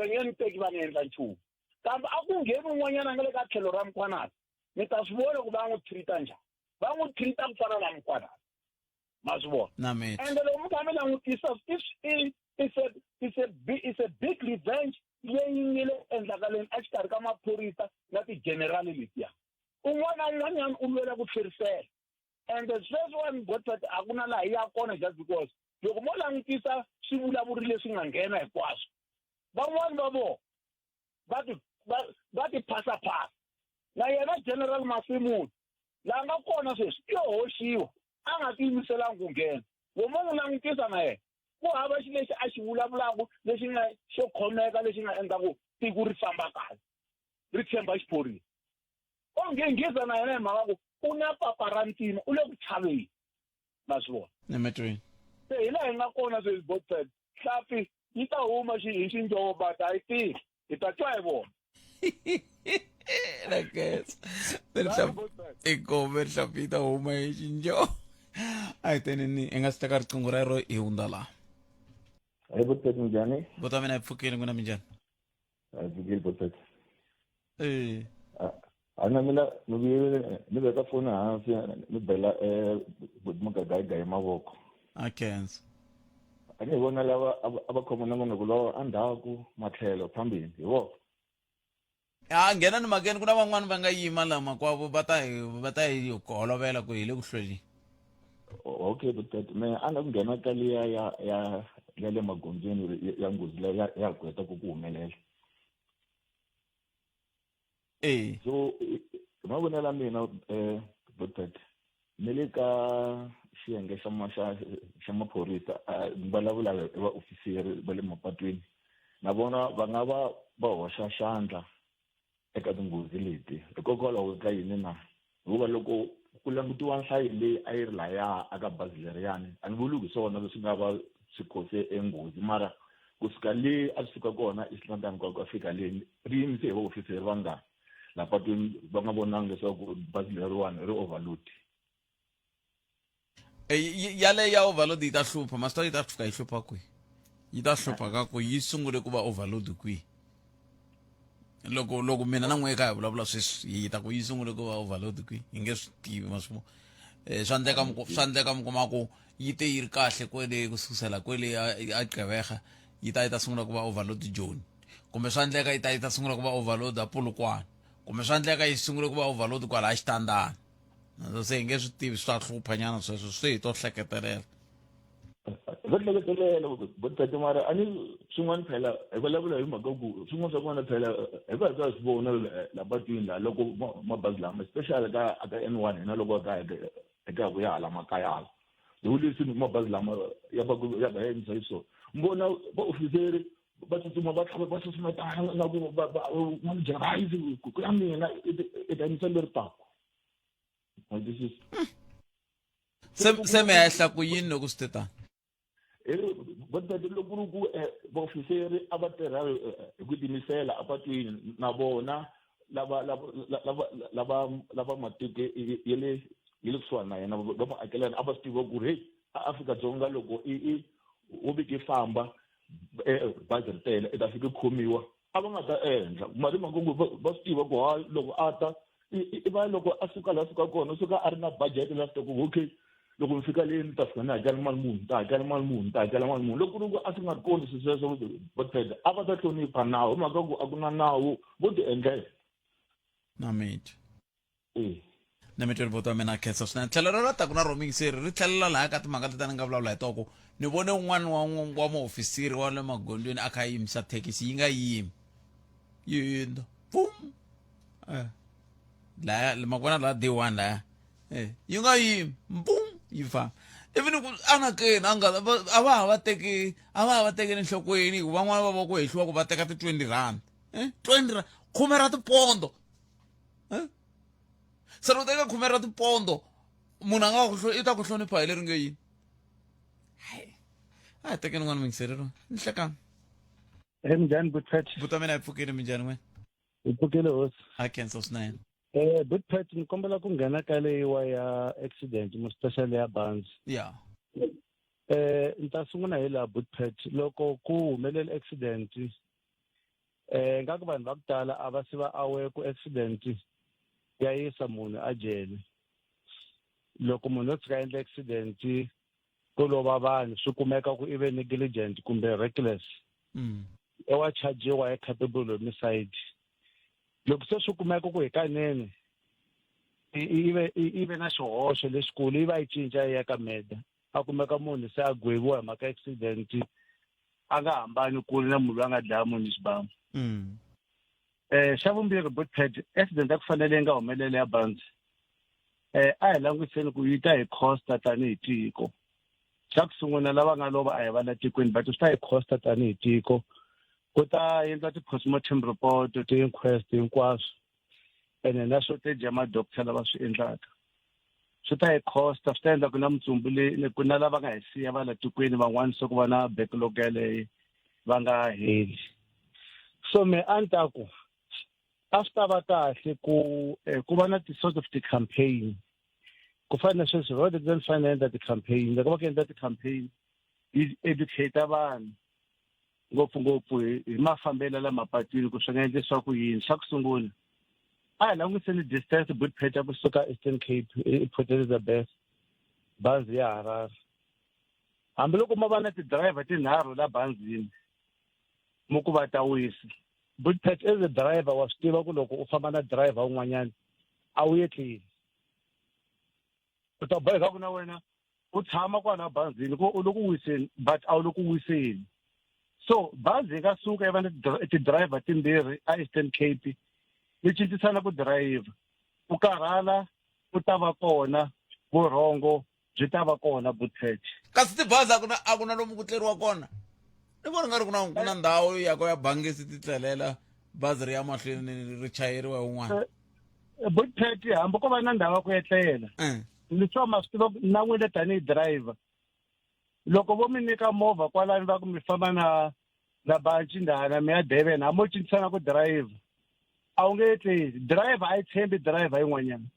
Speaker 6: nge ni teki va ni endla nchumu. Kambe a ku ngheni un'wanyana a nga le ka tlhelo ra Mkhwanazi mi ta swi vona ku va n'wi treat-a njhani. Va n'wi treat-a ku fana na Mkhwanazi ma swi vona. And loko mi kha mi langutisa it's a big revenge leyi nge le endlakaleni exikarhi ka maphorisa na tigenerali letiya. Un'wana na un'wanyana u lwela ku tlherisela. And sweswiwani Botshet a ku na laha yi ya kona just because loko mo langutisa swivulavuri leswi nga nghena hinkwaswo van'wani va vona va ti phasapasa na yena General Masimon laha nga kona sweswi i hoxiwa a nga tiyimiselanga ku nghena. Loko n'wi langutisa na yena ku hava xi lexi a xi vulavulaka lexi nga xo khomeka lexi nga endlaku tiko ri famba kahle ri tshemba xiphorisa. O nghenghiza na yena hi mhaka ku u na papa ra ntima u le ku chaveni ma swi vona. Se hi laha hi nga kona sweswi Botshet hlampfi yi ta huma hi xinjovo but a yi tirhi hi ta twa hi vona.
Speaker 2: Ikove hlampfi yi ta huma hi xinjovo. A hi tenini i nga si teka riqingho rero hi hundza laha.
Speaker 7: Hayi Botshet njhani?
Speaker 2: Buta mina hi pfukile n'wina minjhani?
Speaker 7: Pfukile Botshet. ana mina ni veka foni hansi ni bela magagayi mavoko
Speaker 2: akhensa
Speaker 7: a ni vona lava ava khomana munhu kulowa andhaku matlhelo phambili hi vona
Speaker 2: nghena ni makeni ku na van'wani va nga yima laha makwavo va ta hi holovela ku hi le ku hlweleni.
Speaker 7: okay but me a na ku nghena ka liya ya le magondzweni ya nghozi leya ya gweta ku humelela so mavonelo mina but ni le ka xiyenge xa maphorisa ni vulavula hi vaofisiri va le mapatwini na vona va nga va hoxa xandla eka tinghozi leti hikokwalaho ka yini na hikuva loko ku langutiwa nhlayo leyi a yi ri laya aka bazi leriyani a ni vuli hi swona leswi nga va swi kose enghozi mara kusuka le a swi suka kona eSlantani kwa fika le ri yimise hi vaofisiri va ngani la patwini va nga vonanga leswaku bazi leriwani ri overload
Speaker 2: yale ya overload yi ta hlupha masito yi ta fika yi hlupha kwihi yi ta hlupha ka ku yi sungule ku va overload kwihi loko mina na n'we ka hi vulavula sweswi yi ta ku yi sungule ku va overload kwihi hi nge swi tivi masimo swa endleka mi kuma ku yi te yi ri kahle kwele ku sukusela kwele a Gqeberha yi ta sungula ku va overload Joni kumbe swa endleka yi ta sungula ku va overload a Polokwane kumbe swa endleka yi sungule ku va overload kwala Xitandani se hi nge swi tivi swa hluphanyana sweswo swi hi to hleketelela
Speaker 7: va hleketelela botate mara a ni swin'wana phela hi vulavula hi mhaka ku swin'wana swa kona phela hi va hi ka swi vona la patwini la loko mabazi lama especially ka N1 hina loko eka ku ya hala makaya hala hi vuli leswi mabazi lama ya va endlisa hi swona mbona vaofiseri va tsutsuma va tlhava va susumetana na ku n'wana jarayisi ku ya mina i danisa leri tako
Speaker 2: se mi hehla ku yini loko swi te tani
Speaker 7: botate loko ri ku vaofiseri a va tirha hi ku tiyimisela apatwini na vona lava matiko ya le kusuhani na yena va muakelani a va swi tiva ku ri hey Afrika-Dzonga loko wo vike famba bazi ri tele i ta fika khomiwa a va nga ta endla mari makungu va swi tiva ku hayi loko a ta i va loko a suka la suka kona u suka a ri na budget la swi ku okay loko mi fika le ni ta fika ni hakela mali muni ta hakela mali muni ta hakela mali muni loko a swi nga ri kona swi sweswo botate a va ta hlonipha nawu hi mhaka ku a ku na nawu vo ti endlela
Speaker 2: na miti na miti ri voto mina khensa swinene tlhelo ro ta ku na romingiseri ri tlhelela laha ka timhaka leti ni nga vulavula hi toko ni vone un'wana wa muofisiri wa le magondweni a kha yimisa thekisi yi nga yimi yinda pum laya makona la day one laya yi nga yimi pum yi famba even ku anakeni a va ha va tekeli enhlokweni ku van'wana va va ku hehliwa ku va teka ti 20 rand 20 rand khume ra tipondo se ro teka khume ra tipondo munhu a nga i ta ku hlonipha hi leri nge yini a hi tekeni n'wana mingiserero ni hlekanga
Speaker 8: minjhani Butpet
Speaker 2: vuta mina hi pfukile minjhani wena
Speaker 8: hi pfukile hosi
Speaker 2: ha khensa swinene
Speaker 8: Butpet ni kombela ku nghena ka leyiwa ya accident mo special ya banzi
Speaker 2: ya
Speaker 8: ni ta sungula hi laha Butpet loko ku humelela accident nga ku vanhu va ku tala a va se va awe ku accident ya yisa munhu a jele loko munhu o tsika endla accident ko lova vanhu swi kumeka ku ive negligent kumbe reckless wa chajiwa hi culpable homicide loko se swi kumeka ku hikanene ive na xihoxo lexikulu yi va yi cinca yi ya ka murder a kumeka munhu se a gweviwa hi mhaka accident a nga hambani kule na munhu loyi a nga dlaya munhu hi xibamu xa vumbirhi Butpet accident a ku fanele yi nga humelela ya banzi a hi langutiseni ku yi ta hi costa tanihi tiko xa ku sungula lava nga lova a hi va la tikweni but swi ta hi costa tanihi tiko ku ta endla ti-postmortem report ti-inquest hinkwaswo ene na shortage ya madokotela lava swi endlaka swi ta hi costa swi ta endla ku na mutsumbuli ku na lava nga hi siya va la tikweni van'wani se ku va na backlog yaleyo va nga heli so me a ni ta ku a swi ta va kahle ku va na ti-sort of ti-campaign ku fana na sweswi road accident fane endla ti-campaign loko va ku endla ti-campaign yi educate vanhu ngopfungopfu hi mafambelo la mapatwini ku swi nga endlisiwa ku yini xa ku sungula languiseni distance Buttphetha kusuka Eastern Cape Port Elizabeth bazi ya Harare hambiloko ma va na ti-driver tinharhu la bazini mo ku va ta wisi Buttphetha as a driver wa swi tiva ku loko u famba na driver un'wanyana a wu yetleli u ta boheka ku na wena u tshama kwala bazini ku u loko wiseni but a wu loko wiseni so bazi yi nga suka yi va na ti-driver timbirhi a Eastern Cape yi cincisana ku driver ku karhala ku ta va kona vurhongo byi ta va kona Buttphetha
Speaker 2: kasi tibazi a ku na lomu ku tleriwa kona ni vona nga ri ku na ndhawu ya bangisi ti tlelela bazi ri ya mahlweni ri chayeriwa wun'wana
Speaker 8: Buttphetha hambi ko va na ndhawu ya ku etlela leswi ma swi tiva na n'wina tanihi driver loko vo mi nyika movha kwalani va ku mi famba na bancindana mi ya Durban hambi mo cincisana ku driver a wu nge etleli driver a yi tshembi driver yin'wanyana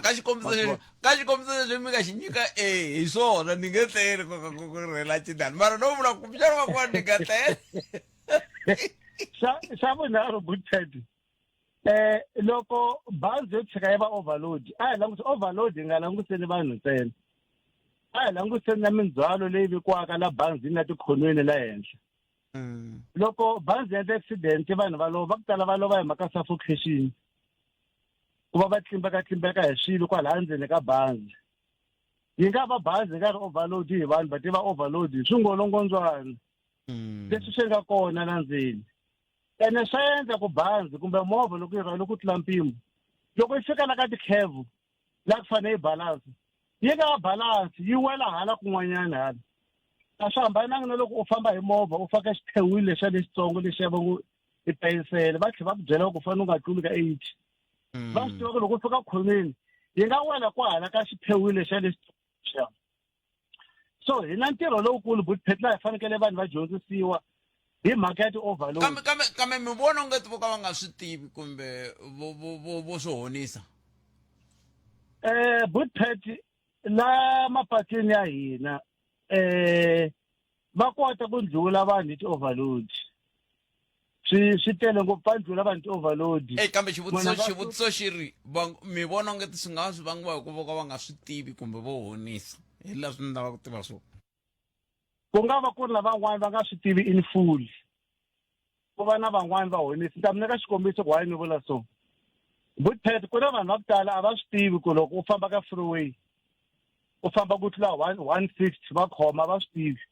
Speaker 2: ka xikombiso leswi mi nga xi nyika hi swona ni nge tleli ku rhela cindani mara no vula ku muxana wa kona ni nga tleli
Speaker 8: xa vunharhu Buttphetha loko bazi yo tshika yi va overload a hi langutise overload yi nga langutiseni vanhu ntsena a hi langutiseni na mindzwalo leyi vikiwaka la bazini na tikhonweni la henhla loko bazi endla accident vanhu va lova va ku tala va lova hi mhaka suffocation ku va va tlimbeka hi swilo kwala ndzeni ka bazi yi nga va bazi nga ri overload hi vanhu va tiva overload hi swingolongondzwana leswi swi nga kona la ndzeni ene swa endla ku bazi kumbe movha loko yi rhwele ku tlula mpimo loko yi fika la ka tikhevhu la ku fanele yi balance yi nga balance yi wela hala kun'wanyana hala a swi hambananga na loko u famba hi movha u faka xiphewini lexiya lexitsongo lexiya va ngo i payisele va tlhela va ku byela ku u fanele u nga tluli ka 80 va swi tiva ku loko u fika khonweni yi nga wela kwahala ka xiphewini lexiya lexitsongo so hi na ntirho lowukulu Buttphetha laha hi fanekele vanhu va dyondzisiwa hi mhaka ya ti-overload
Speaker 2: kambe mi vona ungeti vo ka va nga swi tivi kumbe vo swi honisa
Speaker 8: Buttphetha la mapatwini ya hina va kota ku ndlhula vanhu hi ti-overload swi tele ngopfu va ndlhula vanhu ti-overload
Speaker 2: kambe xivutiso xi ri mi vona ungeti swi nga swi vangiwa hi ku vo ka va nga swi tivi kumbe vo honisa hi leswi ni lava ku tiva swona
Speaker 8: ku nga va ku ri na van'wani va nga swi tivi in full ku va na van'wani va honisi ni ta mi nyika xikombiso ku why ni vula so Buttphetha ku na vanhu va ku tala a va swi tivi ku loko u famba ka freeway u famba ku tlula 160 va khoma va swi tivi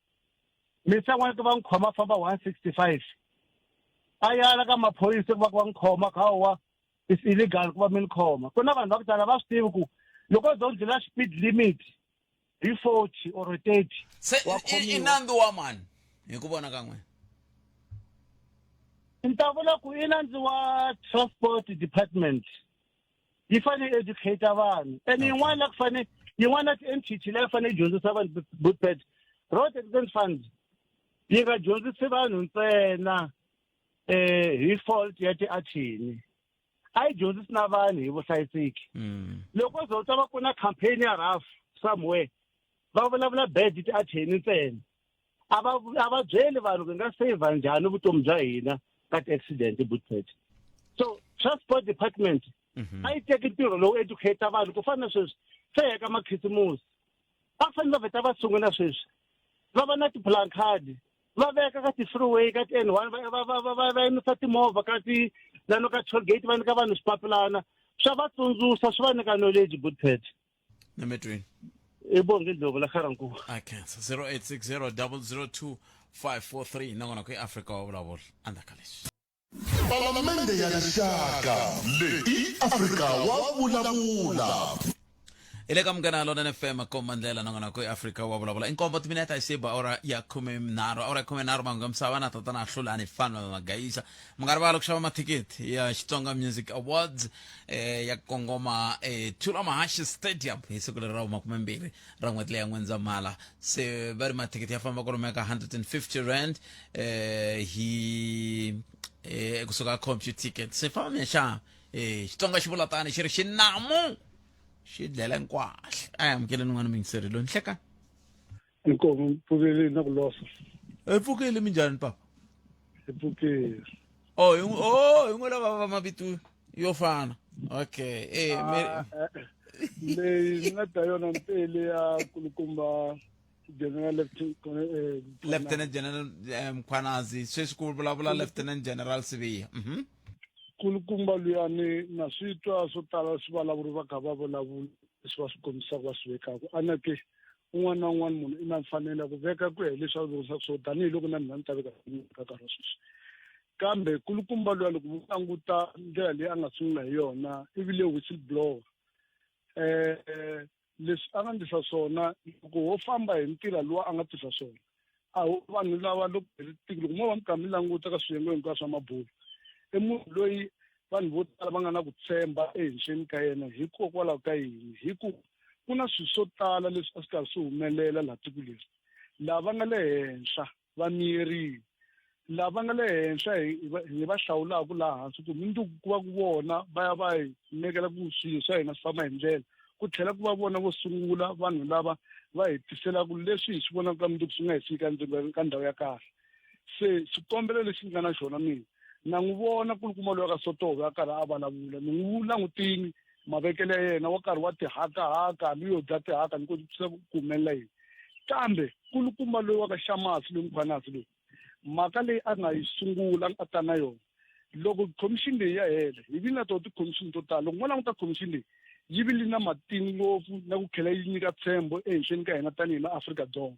Speaker 8: misa n'wana va n'wi khoma famba 165 a yala ka maphorisa ku va n'wi khoma kha wa it's illegal ku va mi ni khoma ku na vanhu va ku tala va swi tivi ku loko zo ndlula speed limit hi 40 or 30
Speaker 2: se i nandzu wa mani hi ku vona ka n'wina
Speaker 8: ni ta vula ku i nandzu wa transport department yi fanele educate vanhu and yin'wana la ku fanele yin'wana ti-entity leyi fanele yi dyondzisa vanhu Buttphetha road accident fund yi nga dyondzisi vanhu ntsena hi fault ya ti-athini a yi dyondzisi na vanhu hi vuhlayiseki loko zo ta va ku na campaign ya RAF somewhere va vulavula bad ti-athini ntsena a va byeli vanhu ku nga save njhani vutomi bya hina ka ti-accident Buttphetha so transport department a yi teki ntirho lowu educate vanhu ku fana na sweswi se eka makhisimusi a fanele va vheta va sungula sweswi va va na ti-plan card va veka ka ti-freeway ka ti-N1 va yimisa timovha ka lano ka toll gate va nyika vanhu swipapilana swa va tsundzuxa swi va nyika knowledge Buttphetha
Speaker 2: Nemetweni
Speaker 8: i bonge ndlovu la kharankulu
Speaker 2: I cancer 0860 002 nangona ku Africa wa vulavula andaka leswi
Speaker 1: Palamende ya rixaka leyi Afrika wa vulavula
Speaker 2: ile ka Munghana Lonene FM komandlela nangona ku Africa wa vulavula inkombo timineta iseba ora ya 13 mangamsava na tatana hlulani fana magayisa mungarivala ku xava mathiketi ya Xitsonga Music Awards ya kongoma Thula Mahashi Stadium hi siku leri ra 20 ra n'weti leya N'wendzamhala se vari mathiketi ya famba kolomeka 150 rand hi kusuka computer ticket se famba mexa Xitsonga xi vula tani xi ri xinamu xi dlela nkwahle a hi amukeleni n'wana mingiseri lo nhleka
Speaker 9: inkomo mpfukeli na ku losa
Speaker 2: mpfukeli minjhani papa
Speaker 9: mpfukeli
Speaker 2: hi n'wi lava va mavito yo fana okay
Speaker 9: leyi nga ta yona mpele ya kulukumba general
Speaker 2: Lieutenant General Mkhwanazi sweswi ku vulavula Lieutenant General Sibiya
Speaker 9: kulukumba luyani na swi twa swo tala swi vulavuri va kha va vulavula leswi va swi kombisaka va swi vekaka anake un'wana na un'wana munhu i na mfanelo ya ku veka ku ya hi leswi a vurisaka swo tanihiloko na mina ni ta veka ka nkarhi wa sweswi kambe kulukumba luya loko vo languta ndlela leyi a nga sungula hi yona i vile whistleblower leswi a nga ndlisa swona loko wo famba hi ntirha lowa a nga tisa swona a ho vanhu lava loko loko mo va mi kha mi languta ka swiyenge hinkwaswo swa mabulu i munhu loyi vanhu vo tala va nga na ku tshemba ehenhleni ka yena hikokwalaho ka yini hi ku ku na swilo swo tala leswi a swi karhi swi humelela laha tiko leri lava nga le henhla va miyeriwa lava nga le henhla hi va hlawulaka laha hansi ku mundzuku ku va ku vona va ya va hi nekela ku swilo swa hina swi famba hi ndlela ku tlhela ku va vona vo sungula vanhu lava va hi tiselaka leswi hi swi vonaka ka mundzuku swi nga hi fika ka ndhawu ya kahle se xikombelo lexi nga na xona mina na n'wi vona kulukumba loyi ka Sotobe a karhi a vulavula ni n'wi langutini mavekele ya yena wa karhi wa tihakahaka hambi yo dya tihaka ni kotisa ku humelela yini kambe kulukumba loyi wa ka Shamasi loyi Mkhwanazi loyi mhaka leyi a nga yi sungula a ta na yona loko commission leyi ya hela hi vi na to ti-commission to tala loko mo languta commission leyi yi vile na matini ngopfu na ku tlhela yi nyika tshembo ehenhleni ka hina tanihi na Afrika-Dzonga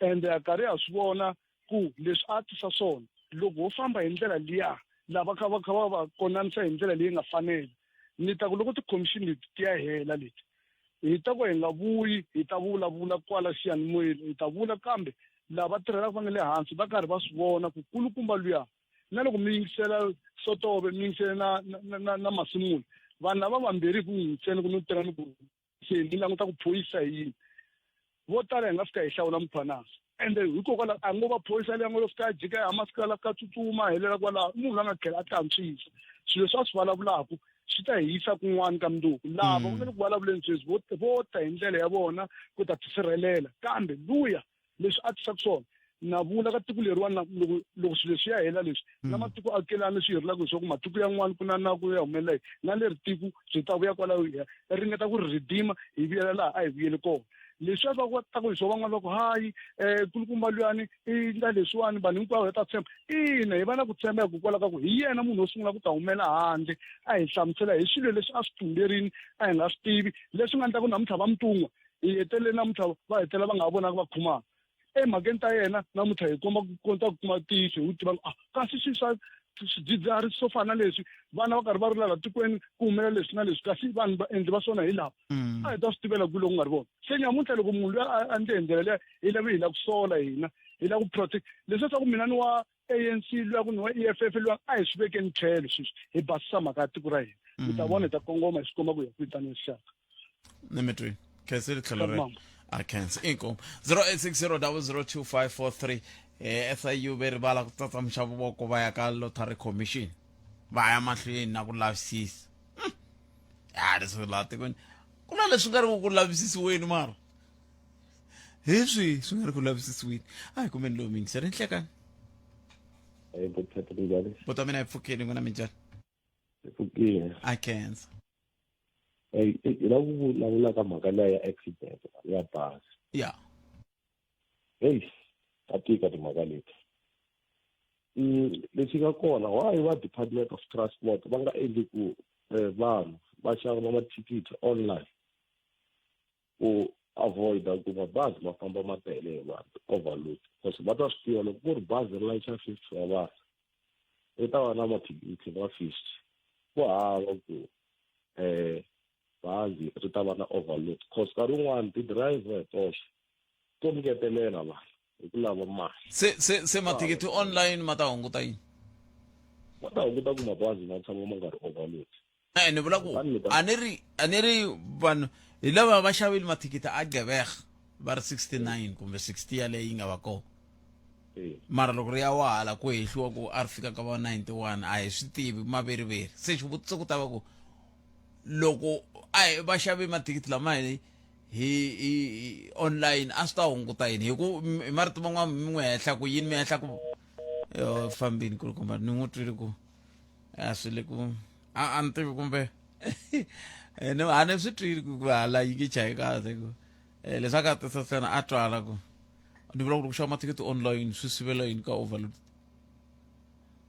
Speaker 9: ende a karhi a swi vona ku leswi a tisa swona loko wo famba hi ndlela liya lava kha va konanisa hi ndlela leyi nga fanela ni ta ku loko ti-commission leti ti ya hela leti hi ta ku hi nga vuyi hi ta vulavula kwala xiyanimoyeni hi ta vula kambe lava tirhelaka va nga le hansi va karhi va swi vona ku kulukumba luya na loko mi yingisela Sotobe mi yingisela na Masimula vanhu lava vambirhi ku n'wi ntsena ku ni tirha ni ku se ni languta ku phoyisa hi yini vo tala hi nga fika hi hlawula Mkhwanazi ende hikokwalaho a ngo va phoyisa leyi a ngo lo fika a jika hi amasikala la fika tsutsuma helela kwalaho munhu la nga tlhela a ti antswisa swilo leswi a swi vulavulaka swi ta hi yisa kun'wana ka mundzuku lava ku nga le ku vulavuleni sweswi vo ta hi ndlela ya vona ku ta tisirhelela kambe luya leswi a tisaka swona na vula ka tiko leriwani loko swilo leswi ya hela leswi na matiko akelani leswi hirilaka hi swa ku matiko yan'wana ku na ku ya humelela hi na leri tiko byi ta vuya kwalaho hi ringeta ku ri redeema hi vuyela laha a hi vuyele kona leswi a va kotaka hi swo van'wana va ku hayi kulukumba luyani i nga leswiwani vanhu hinkwavo hi ta tshemba ina hi va na ku tshemba hikokwalaho ka ku hi yena munhu wo sungula ku ta humela handle a hi hlamusela hi swilo leswi a swi tumberini a hi nga swi tivi leswi nga endla ku namuntlha va mutun'wa hi hetelele namuntlha va hetelela va nga ha vonaka va khumaka emhakeni ta yena namuntlha hi komba ku kota ku kuma tiyisi hi tiva kasi swilo swa swidzidziharisi swo fana na leswi vana va karhi va rila laha tikweni ku humelela leswi na leswi kasi vanhu va endli va swona hi lava a hi ta swi tivela ku loko ku nga ri vona se nyamuntlha loko munhu loyi a ndle hi ndlela leya hi lava hi lava ku sola hina hi lava ku protect leswi swa ku mina ni wa ANC luya ku ni wa EFF luya a hi swi vekeni tlhelo sweswi hi basisa mhaka ya tiko ra hina mi ta vona hi ta kongoma hi swi komba ku hi ku vitana rixaka
Speaker 2: Nemetri khensile tlhelo rero a khensa inkomo 0860002543 SIU ve rivala ku tsatsa mixavo voko va ya ka lottery commission va ya mahlweni na ku lavisisa leswi laha tikweni ku na leswi nga ri ku lavisisiweni mara hi swi swi nga ri ku lavisisiweni a hi kumeni lowu mingiseri nhlekani bota mina hi pfukeni n'wina minjhani a khensa
Speaker 10: hi la ku vulavula ka mhaka leya ya accident ya basi
Speaker 2: ya
Speaker 10: ta tika timhaka leti leswi nga kona why va Department of Transport va nga endli ku vanhu va xava mathikithi online ku avoida ku mabazi ma famba ma tele hi vanhu overload because va ta swi tiva loko ku ri bazi ri layicha 50 wa vanhu ri ta va na mathikithi ma 50 ku hava ku bazi ri ta va na overload because nkarhi wun'wani ti-driver hi toxe to ngetelela vanhu hi ku lava mali
Speaker 2: se mathikithi online ma ta hunguta yini
Speaker 10: ma ta hunguta ku mabazi ma tshama ma nga ri overload
Speaker 2: ni vula ku a ni ri vanhu hi lava va xavile mathikithi a gevega va ri 69 kumbe 60 ya leyi nga va kona mara loko ri ya wahala ku hehliwa ku a ri fika ka va 91 a hi swi tivi maveriveri se xivutiso ku ta va ku loko va xave mathikithi lama hi online a swi ta hunguta yini hi ku hi marito man'wana mi n'wi hehla ku yini mi hehla ku fambini kulukumba ni n'wi twile ku a swi le ku a ni tivi kumbe a ni swi twile ku hala yi nge chayi kahle ku leswaku a tisa ntsena a twala ku ni vula ku ri ku xava mathikithi online swi sivela yini ka overload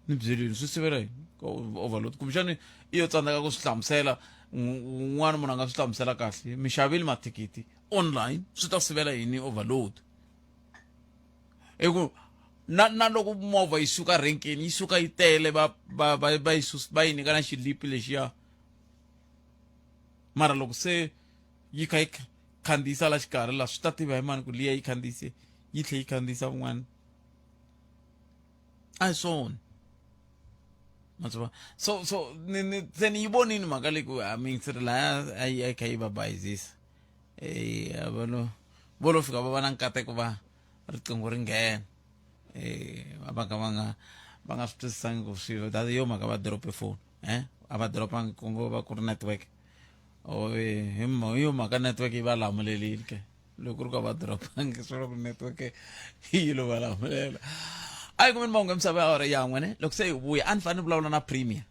Speaker 2: ni byelini swi sivela yini ka overload kumbexani i yo tsandzeka ku swi hlamusela un'wana munhu a nga swi hlamusela kahle mi xavile mathikithi online swi ta sivela yini overload eku na loko movha yi suka renkeni yi suka yi tele va yi nyika na xilipi lexiya mara loko se yi kha yi khandziyisa la xikarhi laha swi ta tiva hi mani ku liya yi khandziyise yi tlhe yi khandziyisa kun'wana a hi swona so se ni yi vonini mhaka leyi ku mingisiri laya a yi kha yi va bayizisa vo fika va va na nkateko va riqingho ri nghena va ka va nga swi twisisangi ku swi data yo mhaka va drop phone a va dropangi ku ngo va ku ri network hi yo mhaka network yi va lamulelile ke loko ku ri ka va dropangi swi vula ku network yi lo va lamulela a yi kumeni mahungu ya misava ya awara yan'we ne loko se hi vuya a ni fanele ni vulavula na premier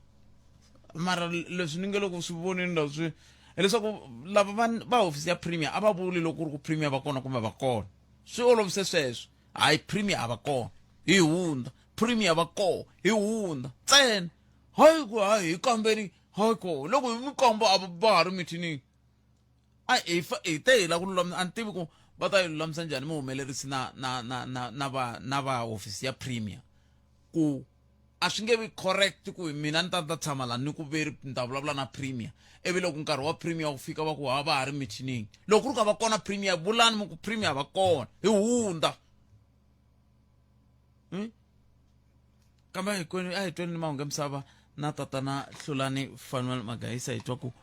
Speaker 2: mara leswi ni nge loko swi vonini la swi hileswaku lava va hofisi ya premier a va vuli loko ku ri ku premier va kona kumbe va kona swi olovise sweswo hayi premier a va kona hi hundza premier va kona hi hundza ntsena hayi ku hayi hi kambeni hayi ko loko hi mikombo a va ha ri mithinini a hi te hi la ku lulamisa a ni tivi ku va ta yi lulamisa njhani muhumelerisi na va hofisi ya premier ku a swi nge vi correct ku mina ni ta tshama laha ni ku veri ni ta vulavula na premier ivi loko nkarhi wa premier wu fika va ku va ha ri mithinini loko ku ri ka va kona premier vulani mu ku premier va kona hi hundza kambe a hi tweni ni mahungu ya misava na tatana Hlulani Fanuel Magayisa hi twa ku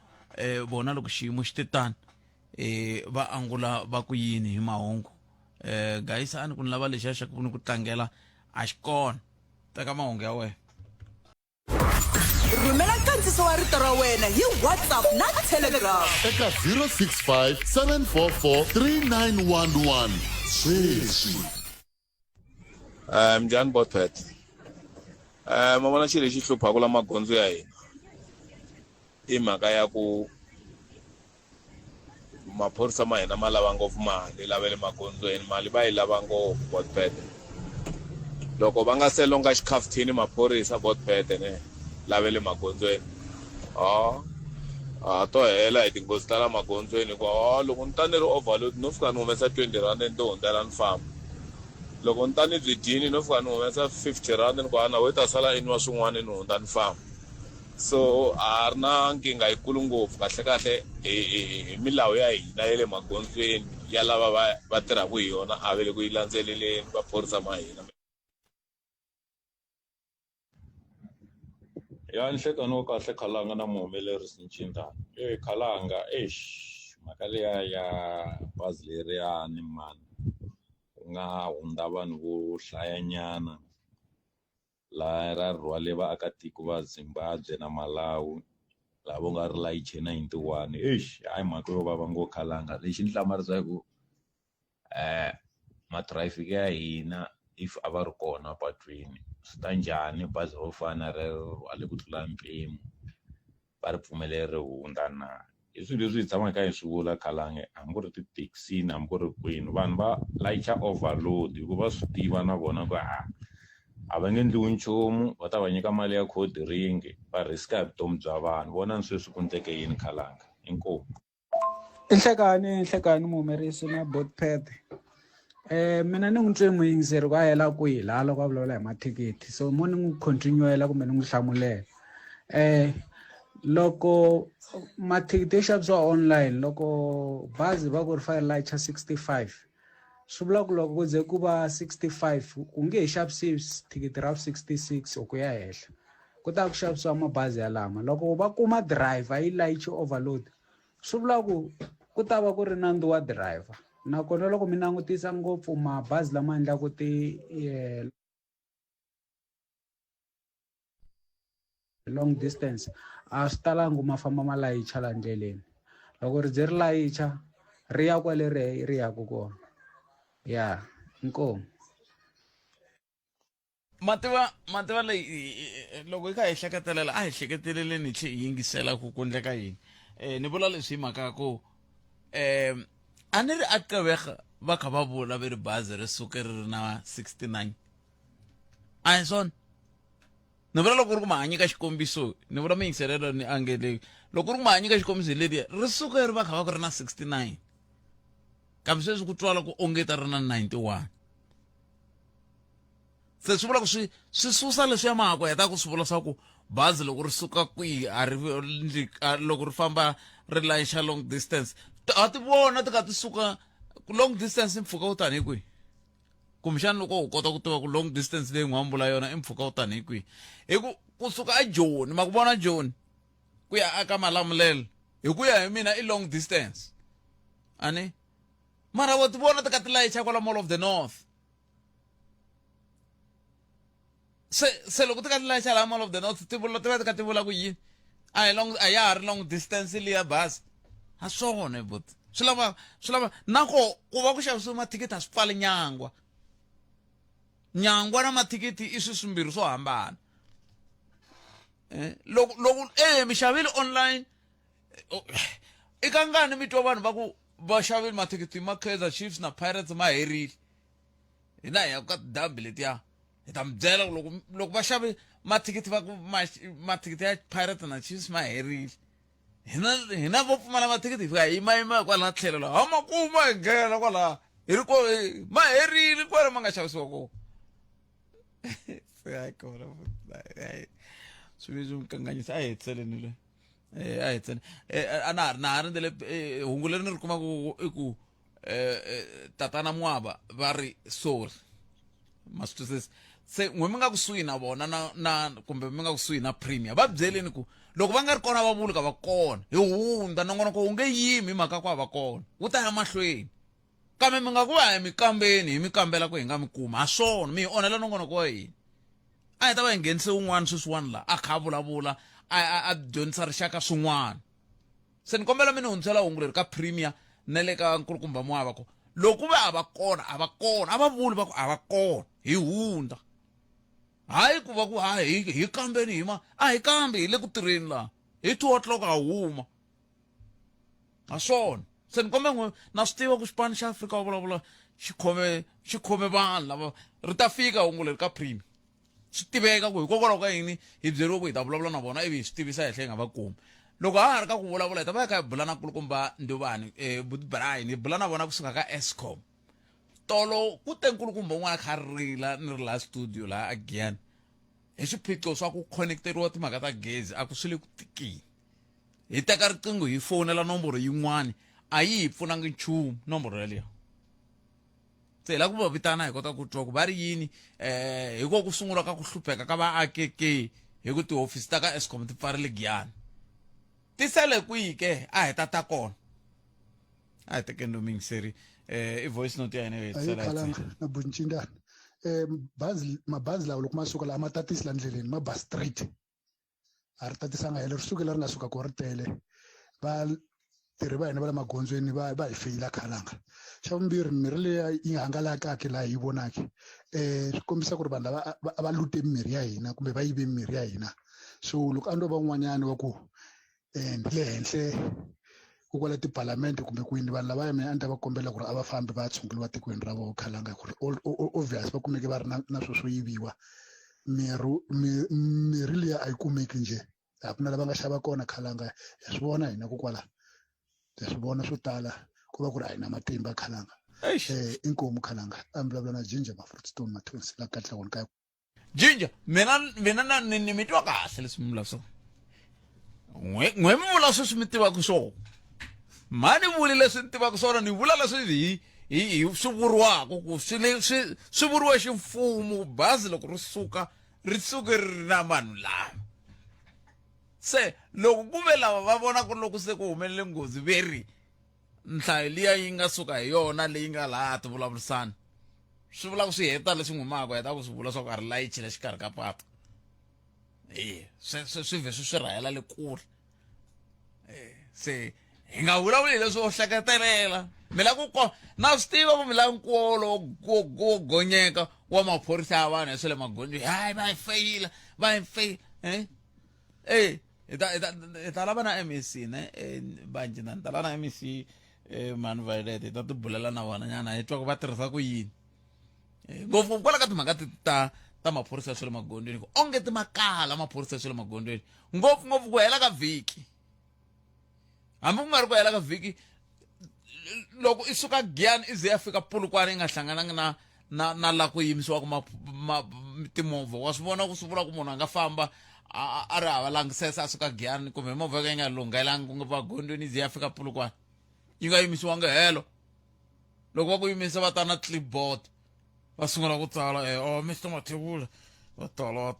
Speaker 2: vona loko xiyimo xi te tani va angula va ku yini hi mahungu Gayisa a ni ku ni lava lexiya xa ku ni ku tlangela a xi kona teka mahungu ya wena
Speaker 11: rhumela nkandziso wa rito ra wena hi WhatsApp na Telegram
Speaker 1: eka 065 744 3911 sweswi
Speaker 12: Mjani Botpet ma vona xilo lexi hluphaka la magondzo ya hina i mhaka ya ku maphorisa ma hina ma lava ngopfu mali lava le magondzweni mali va yi lava ngopfu Botpet loko va nga se longa xikhafuthini maphorisa Botpet ne lava le magondzweni to hela hi tinghozi ta la magondzweni ku loko ni ta ni ri overload no fika ni humesa 20 rand ni to hundzela ni famba loko ni ta ni byi dyini no fika ni humesa 50 rand ni ku na we ta sala iniwa swin'wana ni hundza ni famba so a ri na nkingha yikulu ngopfu kahle hi milawu ya hina ya le magondzweni ya lava va tirhaka hi yona a ve le ku yi landzeleleni vaphorisa ma hina
Speaker 13: ya nhlekani wo kahle Khalanga na muhumelerisi Ncindani Khalanga mhaka leya ya bazi leriyani mani ku nga hundza vanhu vo hlayanyana laha ra rhwale vaakatiko va Zimbabwe na Malawi lava nga ri layiche 91 hayi mhaka yo vava ngo Khalanga lexi ni hlamarisa hi ku matrafiki ya hina if a va ri kona patwini swi ta njhani bazi ro fana rale ku tlula mpimo va ri pfumeleri hundza na hi swilo leswi hi tshamaka hi swi vula Khalanga hambi ku ri tithekisini hambi ku ri kwini vanhu va layicha overload hikuva swi tiva na vona ku a va nge endliwi nchumu va ta va nyika mali ya code ring va riska hi vutomi bya vanhu vona ni sweswi ku endleke yini Khalanga inkomu
Speaker 14: Nhlekani muhumelerisi na Botpet mina ni n'wi twe muyingiseri ku a hela kwihi laha loko a vulavula hi mathikithi so mo ni n'wi continuela kumbe ni n'wi hlamulela loko mathikithi yo xavisiwa online loko bazi va ku ri fane layicha 65 swi vula ku loko ku ze ku va 65 ku nge he xavisi thikithi ra 66 ku ya henhla ku ta ku xavisiwa mabazi ya lama loko va kuma driver yi layichi overload swi vula ku ta va ku ri nandzu wa driver nakona loko mi langutisa ngopfu mabazi lama endlaku long distance a swi talangi ma famba ma layicha la ndleleni loko ri ze ri layicha ri ya kwale ri yaku kona ya inkomu
Speaker 2: mativa leyi loko hi kha hi hleketelela a hi hleketeleleni hi tlhe hi yingisela ku endleka yini ni vula leswi hi mhaka ku a ni ri a qavega va kha va vula va ri bazi ri suke ri ri na 69 a hi swona ni vula loko ku ri ku ma hanyika xikombiso ni vula miyingiselelo ni angele loko ku ri ku ma hanyika xikombiso leriya ri suke ri va kha va ku ri na 69 kambe sweswi ku twala ku ongeta ri na 91 se swi vula ku swi susa leswiya mahako heta ku swi vula swa ku bazi loko ri suka kwihi loko ri famba ri layicha long distance a ti vona ti kha ti suka long distance i mpfhuka wu tani hi kwihi kumbexani loko u kota ku tiva ku long distance leyi n'wi vula yona i mpfhuka wu tani hi kwihi hi ku kusuka a Joni ma ku vona Joni ku ya aka Malamulele hi ku ya hi mina i long distance ani mara wa ti vona ti kha ti layicha kwala Mall of the North se loko ti kha ti layicha la Mall of the North ti vula ti kha ti vula ku yini a ya ha ri long distance liya basi a swona but swi lava nako ku va ku xavisiwa mathikithi a swi pfali nyangwa na mathikithi i swi swimbirhi swo hambana loko mi xavile online i ka ngani mi twa vanhu va ku va xavile mathikithi ma Kaizer Chiefs na Pirates ma herile hina hi ya ka derby letiya hi ta mi byela loko va xave mathikithi va ku mathikithi ya Pirates na Chiefs ma herile hina vo pfumala mathikithi hi fika hi yima kwala tlhelo la ha makuma hi nghena kwala hi ri ko ma herile kwale ma nga xavisiwa kona swi leswi mikanganyisa a hi hetseleni le a hi hetseleni a na ha ri ndele hungu leri ni ri kumaku i ku tatana Mwaba va ri sorry ma swi twisisi se n'we mi nga kusuhi na vona na kumbe mi nga kusuhi na Premier va byeleni ku loko va nga ri kona va vuli ka va kona hi hundza nongonoko wu nge yimi hi mhaka ku va kona wu ta ya mahlweni kambe mi nga ku va hi mi kambeni hi mi kambela ku hi nga mi kuma ha swona mi hi onhela nongonoko wa hina a hi ta va hi nghenise wun'wana sweswiwani la a kha a vulavula a dyondzisa rixaka swin'wana se ni kombela mi ni hundzela hungu leri ka Premier na le ka nkulukumba Mwaba ko loko va a va kona a va vuli va ku a va kona hi hundza hayi ku va ku hi kambeni hi kambe hi le ku tirheni laha hi 2 o'clock ha huma ha swona se ni kombe na swi tiva ku xipano xa Afrika wa vulavula xi khome vanhu lava ri ta fika hungu leri ka Premier swi tiveka ku hikokwalaho ka yini hi byeriwe ku hi ta vulavula na vona ivi hi swi tivisa hi tlhe hi nga va kumi loko ha ha ri ka ku vulavula hi ta va hi kha hi bula na nkulukumba Ndubani Buti Brian hi bula na vona kusuka ka Eskom tolo ku te nkulukumba un'wana kha rila ni ri laha studio laha a Giyani hi swiphiqo swa ku connecteriwa timhaka ta gezi a ku swi le ku tikini hi teka riqingho hi fonela nomboro yin'wana a yi hi pfunangi nchumu nomboro yaleyo se la ku va vitana hi kota ku twa ku va ri yini hi ko ku sungula ka ku hlupheka ka vaakeke hi ku tihofisi ta ka Eskom ti pfarile Giyani ti sele kwihi ke a hi ta kona a hi tekeni lomingiseri i voice note ya hina yo hetisela
Speaker 15: na Buncindana mabazi lawa loko ma suka la ma tatisi la ndleleni ma ba straight a ri tatisanga hele ri suke leri nga suka ku ri tele va tirhi va hina va le magondzweni va hi feyila khalanga xa vumbirhi mirhi leyi yi nga hangalakaki laha hi vonaki swi kombisa ku ri vanhu lava va lute mimirhi ya hina kumbe va yive mimirhi ya hina so loko a ndo va un'wanyani wa ku le henhle ku kwala tipalamende kumbe kwini vanhu lavaya mina a ni ta va kombela ku ri a va fambi va tshunguriwa tikweni ra vo khalanga ku ri obvious va kumeke va ri na swo swo yiviwa mirhi leyi a yi kumeki nje a ku na lava nga xava kona khalanga hi swi vona hina ku kwala hi swi vona swo tala ku va ku ri a hi na matimba khalanga inkomu khalanga a mi vulavula na Jinja Mafruitstone Mathonsi la katlagoni ka
Speaker 2: Jinja mina ni mi twa kahle leswi mi vula swona n'we mi vula sweswi mi tivaka swona mani vuli leswi ni tivaka swona ni vula leswi hi swi vuriwaka ku swi vuriwe ximfumo bazi loko ri suke ri na vanhu lava se loko ku ve lava va vona ku loko se ku humelele nghozi veri nhlayo liya yi nga suka hi yona leyi nga laha ti vulavurisana swi vula ku swi heta leswi n'wimaka heta ku swi vula swa ku a ri layichile xikarhi ka papa swi ve swi rahela le kule se hi nga vulavuli leswi wo hleketelela mi la ku na swi tiva ku mi la nkolo wo gonyeka wa maphorisa ya vanhu swa le magondzweni hayi va yi feyila hi ta lava na MEC ne banji na ni ta lava na MEC mani Violet hi ta tibulela na vona nyana hi twa ku va tirhisa ku yini ngopfu kwala ka timhaka ta maphorisa ya swa le magondzweni onge ti makala maphorisa ya swa le magondzweni ngopfungopfu ku hela ka vhiki hambi ku nga ri ku hela ka vhiki loko i suka Giyani i ze ya fika Polokwane i nga hlangananga na la ku yimisiwa ku timovha wa swi vona ku swi vula ku munhu a nga famba a ri hava langisesa a suka Giyani kumbe movha yo ka yi nga lunghelangi ku nga vagondweni ze ya fika Polokwane yi nga yimisiwangi helo loko va ku yimisa va ta na clipboard va sungula ku tsala Mr Mathebula va tsala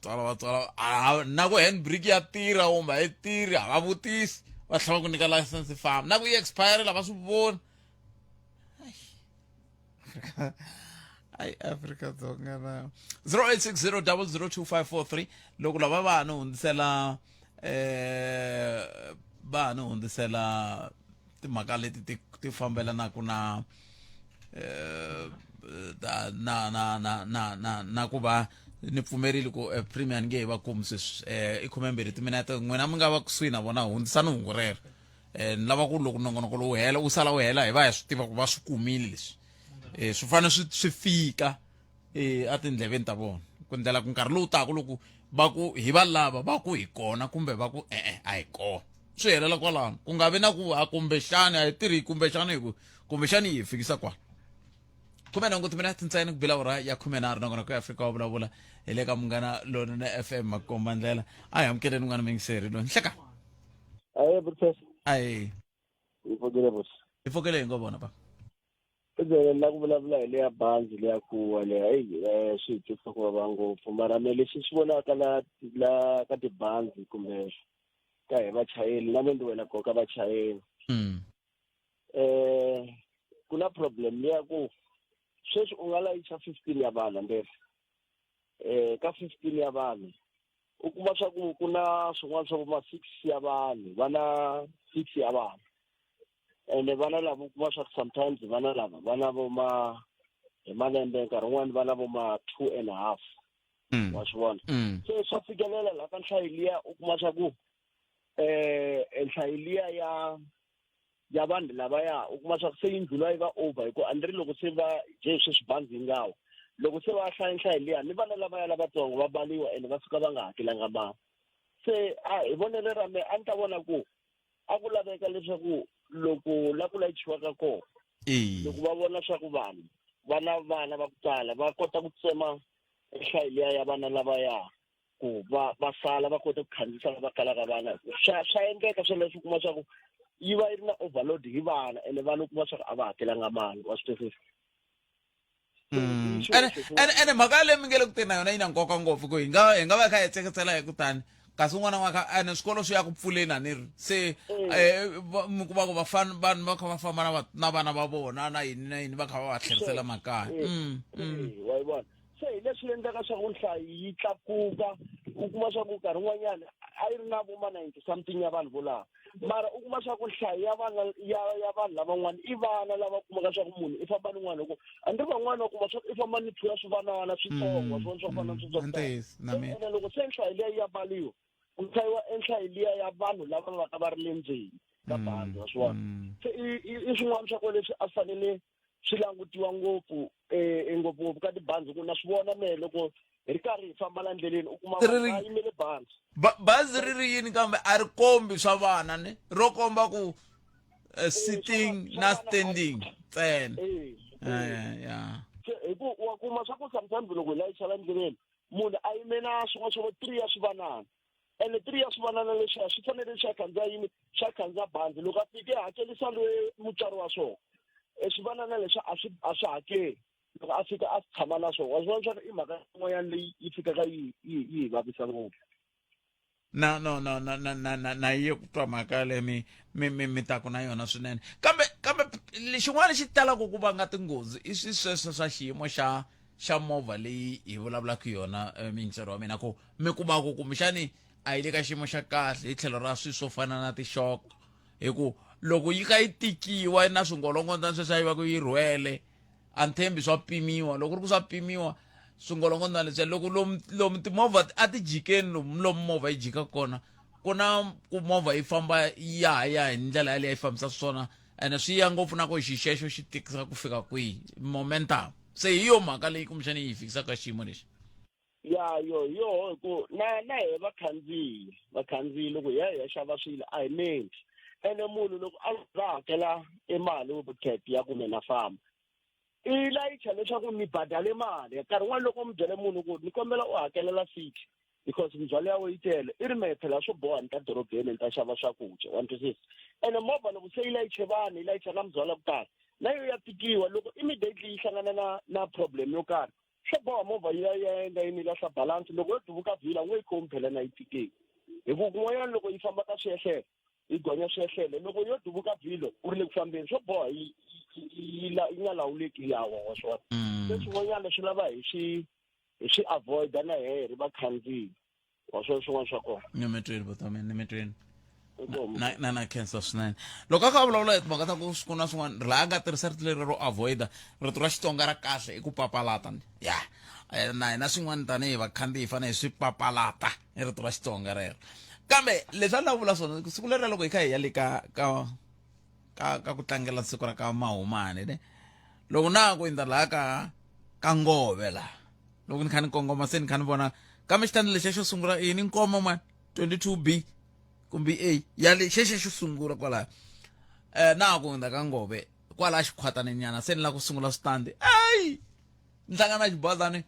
Speaker 2: na ku handbrake ya tirha wumba yi tirhi a va vutisi va tlhela ku nyika license famba na ku yi expire lava swi vona Afrika-Dzonga na 0860002543 loko lava va no hundzisela timhaka leti ti fambelanaka na ku va ni pfumerile ku premier nge va kumi sweswi i 12 timinete n'wina mi nga va kusuhi na vona hundzisani hungu rero ni lava ku loko nongonoko lowu hela wu sala wu hela hi va hi swi tiva ku va swi kumile leswi swi fanele swi fika a tindleveni ta vona ku ndlela ku nkarhi lowu taka loko va ku hi va lava va ku hi kona kumbe va ku a hi kona swi helela kwalano ku nga vi na ku kumbexani a hi tirhi kumbexani hi fikisa kwala 19 timinete ntsena ku bila ura ya 13 nongonoko ya Afrika wa vulavula hi le ka Munghana Lonene FM Makomba Ndlela a hi amukeleni n'wana mingiseri loyi nhleka ayi ifokele ngo bona pa
Speaker 10: la ku vulavula hi le ya banzi le ya kuwa le hayi swi tisa ku va ngopfu mara me lexi xi vonaka la ka tibanzi kumbe ka hi vachayeli na mendi wena koka vachayeli ku na problem ya ku sweswi u nga layicha 15 ya vanhu ambele ka 15 ya vanhu u kuma swa ku ku na swin'wana swa kuma 6 ya vanhu va na 6 ya vanhu ende vana lava u kuma swa ku sometimes vana lava vana vo hi malembe nkarhi wun'wani vana vo 2.5 wa swi vona se swa fikelela la ka nhlayo liya u kuma swa ku nhlayo liya ya vanhu lavaya u kuma swa ku se yi ndlula yi va over hi ku andri loko se va je sweswi banzi yi ngawa loko se va hlaya nhlayo liya ni vana lavaya lavatsongo va baliwa ende va suka va nga hakelanga mali se hi vonele ra me a ni ta vona ku a ku laveka leswaku loko la ku layichiwaka kona loko va vona swa ku vanhu vana va ku tala va kota ku tsema nhlayo liya ya vana lavaya ku va sala va kota ku khandziyisa lava kalaka vana swa endleka sweleswo u kuma swa ku yi va yi ri na overload hi vana ende vana u kuma swa ku a va hakelanga mali wa swi twisisa
Speaker 2: ene mhaka leyi mi nge le ku tirhi na yona yi na nkoka ngopfu ku hi nga va kha hi tseketsela hi kutani kasi un'wana n'waka ene swikolo swi ya ku pfuleni a ni ri se mi kuma ku vanhu va kha va famba na vana va vona na yini va kha va va tlherisela makaya
Speaker 10: wa yi vona se hi leswi endlaka swa ku nhlayo yi tlakuka u kuma swa ku nkarhi wun'wanyana a yi ri na vo 90 something ya vanhu volava mara u kuma swa ku nhlayo ya vanhu lavan'wana i vana lava kumaka swa ku munhu i famba ni n'wana loko andri van'wana va kuma swa ku i famba ni tlula swivanana switsongo swona swo fana switsongo loko se nhlayo liya ya baliwa ku hlayiwa enhlayo liya ya vanhu lava va ka va ri le ndzeni ka banzi wa swona se i swin'wana swa ko leswi a fanele swi langutiwa ngopfu ngopfungopfu ka tibanzi ku na swi vona mehe loko hi ri karhi hi famba la ndleleni u kuma va yimele banzi
Speaker 2: bazi ri ri yini kambe a ri kombi swa vana ne ro komba ku sitting na standing ntsena
Speaker 10: hi ku wa kuma swa ku sometimes loko hi layicha la ndleleni munhu a yime na swin'wana swo 3 ya swivanana ene 3 ya swivanana leswiya swi fanele xa khandziya banzi loko a fike hakelisa loyi mutswari wa swona swivanana leswi a swi hakeli loko a fika a tshama na swona wa swona swa i mhaka yin'wanyana leyi yi fikaka yi vavisa ngopfu
Speaker 2: na yiye ku twa mhaka leyi mi taku na yona swinene kambe xin'wana xi talaka ku vanga tinghozi i sweswo swa xiyimo xa movha leyi hi vulavulaka yona mintsweri wa mina ku mi kumaka kumbexani a yi le ka xiyimo xa kahle hi tlhelo ra swilo swo fana na tixoko hi ku loko yi kha yi tikiwa na swingolongondzana sweswi a yi va ku yi rhwele a ntshembi swa pimiwa loko ri ku swa pimiwa sungula ngondwana leswi loko lomu timovha a ti jikeni lomu movha yi jika kona ku na ku movha yi famba ya hi ndlela yaleyo yi fambisa swona ene swi ya ngopfu na ku xixexo xi tikisa ku fika kwihi momentum se hi yo mhaka leyi kumbexani yi fikisaka xiyimo lexi
Speaker 10: ya yo ku na he vakhandziyi loko hi ya xava swilo a hi menti ene munhu loko a za hakela e mali vukheti ya kumbe na famba i layicha leswaku mi badale mali nkarhi wun'wana loko mi byele munhu ku ni kombela u hakelela fix because mindzwalo ya wena yi tele i ri mehe phela swo boha ni ta dorobeni ni ta xava swakudya 1 to 6 ene movha loko se yi layiche vanhu yi layicha na mindzwalo ya ku tala na yo ya tikiwa loko immediately yi hlangana na problem yo karhi swo boha movha ya endla yi lahla balance loko yo duvuka vhila n'we yi khomi phela na yi tikile hi ku kun'wanyana loko yi famba ka swiyehlele yi gonya swiyehlele loko yo duvuka vhilo u ri le ku fambeni swo boha yi nga lawuleki ya wa swona leswi n'wanyana swi lava hi swi avoida na heri vakhandziyi wa swona swin'wana swa kona
Speaker 2: ni mi twini vutomi ni mi twini na khensa swinene loko a kha a vulavula hi timhaka ta ku na swin'wana laha a nga tirhisa rito leri ro avoida rito ra Xitsonga ra kahle i ku papalata ya na hina swin'wana tanihi vakhandziyi hi fanele hi swi papalata i rito ra Xitsonga rero kambe leswi a ni vula swona siku leri loko hi kha hi ya le ka ku tlangela siku ra ka Mahumane ne loko na ku endla laha ka Ngove laha loko ni kha ni kongoma se ni kha ni vona kambe xitandi lexi xo sungula ni nkoma man 22B kumbe A ya le xexo xo sungula kwala na ku ndza ka Ngove kwala xikhwatani nyana se ni la ku sungula switandi ai ni hlangana xibazani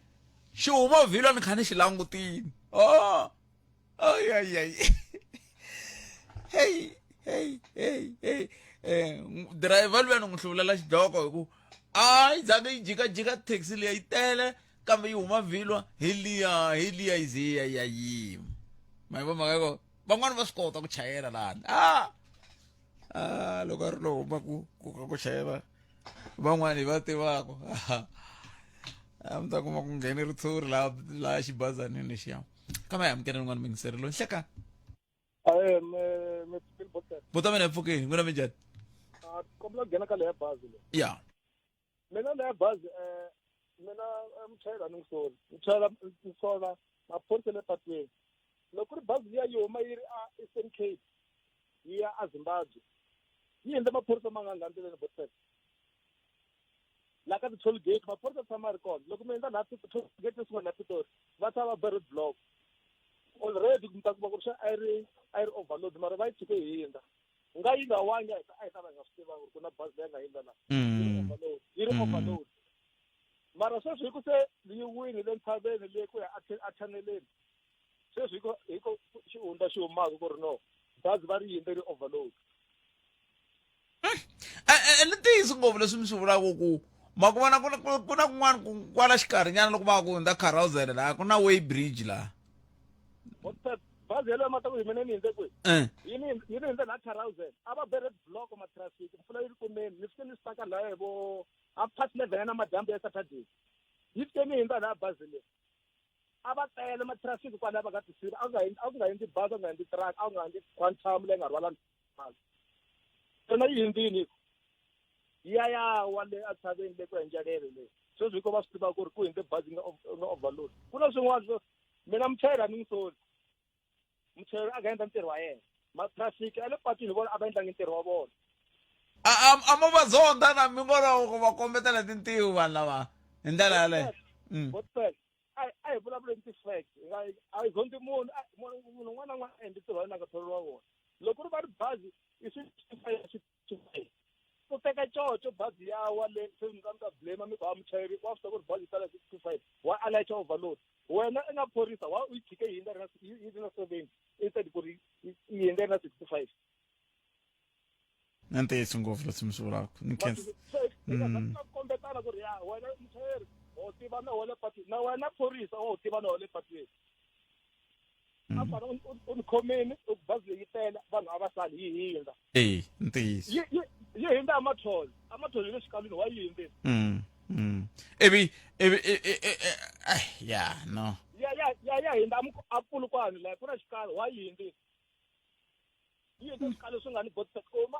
Speaker 2: xi huma vhilwa ni kha ni xi langutini ai hey driver luya ni n'wi hluvulela xidloko hi ku ai dzaka yi jikajika taxi leyi yi tele kambe yi huma vhilwa hi liya yi ze ya yima ma yi vo mhaka ko van'wani va swi kota ku chayela lani loko a ri lo huma ku chayela van'wani va tivaka a mi ta kuma ku ngheni ritshuri laha xibazanini lexiya kambe hi amukela rin'wana mingiseri loyi nhlekani vutomini mpfukeni ku na minjhani
Speaker 9: kombela nghena ka leya bazi leyi
Speaker 2: ya
Speaker 9: mina leya bazi mina muchayela ni ngisoli muchayela nisola maphorisa le patwini loko ku ri bazi liya yi huma yi ri Eastern Cape yi ya Zimbabwe yi endle maphorisa ma nga ngandzeleni botseka laha ka ti-toll gate maphorisa tshama ri kona loko mi endla laha ti-toll gate leswin'wana na Pitori va ta va barred block already mi ta kuma ku ri xa a yi ri overload mara va yi tshike hi hindza nga yi nga wangi a hi ta va hi nga swi tivanga ku na bazi leyi nga hindza laha yi ri overload mara sweswi hi ku se yi wini le ntshaveni leyi ku ya a chaneleni sweswi hi ko xihundla xi humaka ku ri no bazi va ri yindle ri overload
Speaker 2: ni tiyisi ngopfu leswi mi swi vulaka ku ma ku vona ku na kun'wana kwala xikarhi nyana loko va ku hundza Carousel laha ku na way bridge laha
Speaker 9: bazi yaleyo mata ku hi mene ni hindze kwihi yi ni hindze laha Carousel a va bere block matraffic mpfula yi ri kuneni ni fike ni staka laha hi vo a part 11 ya madyambu ya Saturday yi fike ni hindza laha bazi leyi a va tele matraffic kwalaha va nga tisira a ku nga endli bazi a ku nga endli truck a ku nga endli quantum leyi nga rhwala bazi yona yi hindzini ya wale a tshaveni le ku endlelele leyi sweswi ko va swi tiva ku ri ku hindze bazi nga overload ku na swin'wana swo mina muchayela ni ngisoli muchayeri a nga endla ntirho wa yena matrafiki ya le patwini vona a va endlangi ntirho wa vona
Speaker 2: a mo va zonda na mi ngo loko va kombetela tintiho vanhu lava hi ndlela yaleyo
Speaker 9: a hi vulavuleni ti-fact a hi zondi munhu un'wana na un'wana a endli ntirho wa yena nga thoriwa vona loko ri va ri bazi i swi ku teka coco bazi ya wa le se mi nga blame mi ba muchayeri wa swi ku ri bazi yi tala 65 wa a layicha overload wena i nga phorisa wa u yi tshike yi ri na 70 instead ku ri yi hindze na 65
Speaker 2: na ntiyisi ngopfu leswi mi swi vulaka ni khensa
Speaker 9: kombetana ku ri ya wena muchayeri u tiva na wale patwini na wena phorisa u tiva na wale patwini a fana u ni khomeni bazi leyi tele vanhu a va sali yi hindza
Speaker 2: ntiyisi
Speaker 9: yi hindza amatholi le xikalwini wa yi hindzeni
Speaker 2: evi ya no
Speaker 9: ya hindza a Pulukwane la ku na xikalo wa yi hindzeni yi hindze swikalo swi nga ni botekoma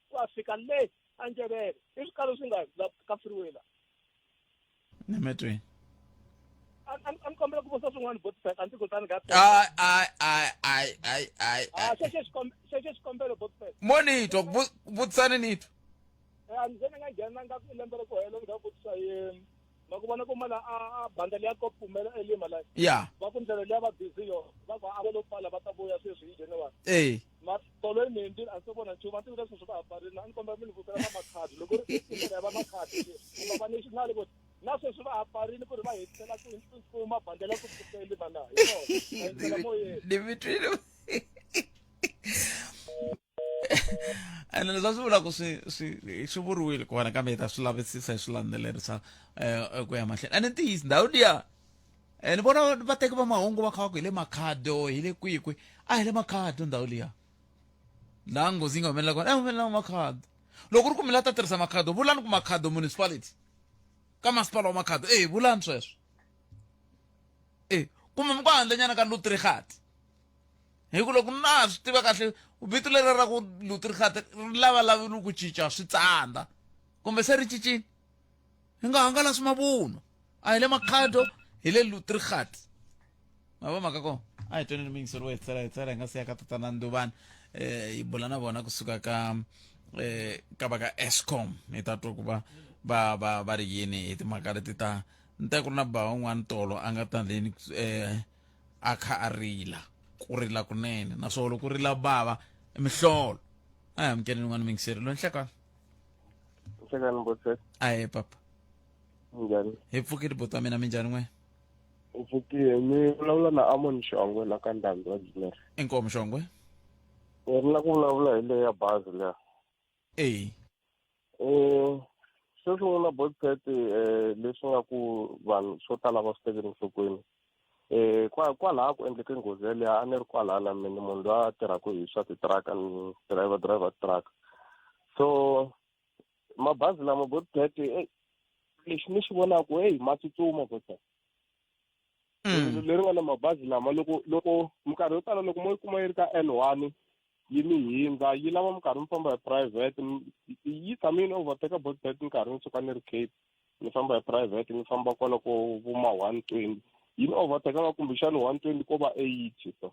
Speaker 9: ku a fika le a Njerere i swikalo swi nga ka freeway la
Speaker 2: ni metweni
Speaker 9: ni kombela ku vutisa swin'wana Botsford a ndzi kutani ka xexo xikombelo Botsford
Speaker 2: monito vutisani nito
Speaker 9: a ndzi nga nghena nga ku lembe ku hela nga vutisa yini va ku vona ku mala a bandali ya ko pfumela elima la va ku ndlela leya va busy yo va ku a lo pfala va ta vuya sweswi hi January ma tolo ni ndzi a se vona nchumu va tivile sweswi va haparile ni kombela mi ni vutela na makhadi loko ri ya va makhadi va national ku na sweswi va haparile ku ri va hetisela ku mabandela ku pfumela elima la hi ndlela moye
Speaker 2: Dimitri ene swi vula ku swi vuriwile ku vana kambe hi ta swi lavisisa hi swi landzelerisa ku ya mahlweni ene ntiyisi ndhawu liya ni vona vateki va mahungu va kha va ku hi le makhado hi le kwikwi a hi le makhado ndhawu liya laha nghozi yi nga humelela kona humelela makhado loko ri ku mi la ta tirhisa makhado vulani ku makhado municipality ka masipala wa makhado vulani sweswo kumbe mi ku handlenyana ka Lutrigat hi ku loko na swi tiva kahle vito leri ra ku Lutrigat ri lavalavile ku cinca switsandza kumbe se ri cincini hi nga hangalasi mavunwa a hi le makhado hi le Lutrigat ma va maka kona a hi tweni ni mingiseriwe hi tsela hi nga siya ka tatana Ndubani hi bula na vona kusuka ka va ka Eskom hi ta twa ku va ri yini hi timhaka leti ta ni ta ku ri na ba un'wana tolo a nga ta leni a kha a rila ku rila kunene naswona loko rila bava mihlolo a hi amukeli n'wana mingiseri lo nhlekani
Speaker 10: Botsford
Speaker 2: a hi papa
Speaker 10: njhani
Speaker 2: hi pfukile buti wa mina minjhani n'we
Speaker 10: u pfukile mi vulavula na Amon Shongwe la ka Ndhambi wa Junior
Speaker 2: inkomo Shongwe
Speaker 10: ri na ku vulavula hi leya bazi leya xo sungula Botsford leswi nga ku vanhu swo tala va swi tekeli enhlokweni kwalaha ku endleke nghozi yaleya a ni ri kwalaha na mina munhu loyi a tirhaka hi swa titiraka ni driver truck so mabazi lama Botsford lexi ni xi vonaku ma tsutsuma Botsford leri nga na mabazi lama loko minkarhi yo tala loko mo yi kuma yi ri ka N1 yi mi hindza yi lava minkarhi mi famba hi private yi tshame yi ni overtake Botsford minkarhi ni suka ni ri Cape ni famba hi private ni famba kwaloko vuma 120 yi ni overtake nga kumbexani 120 ko va 80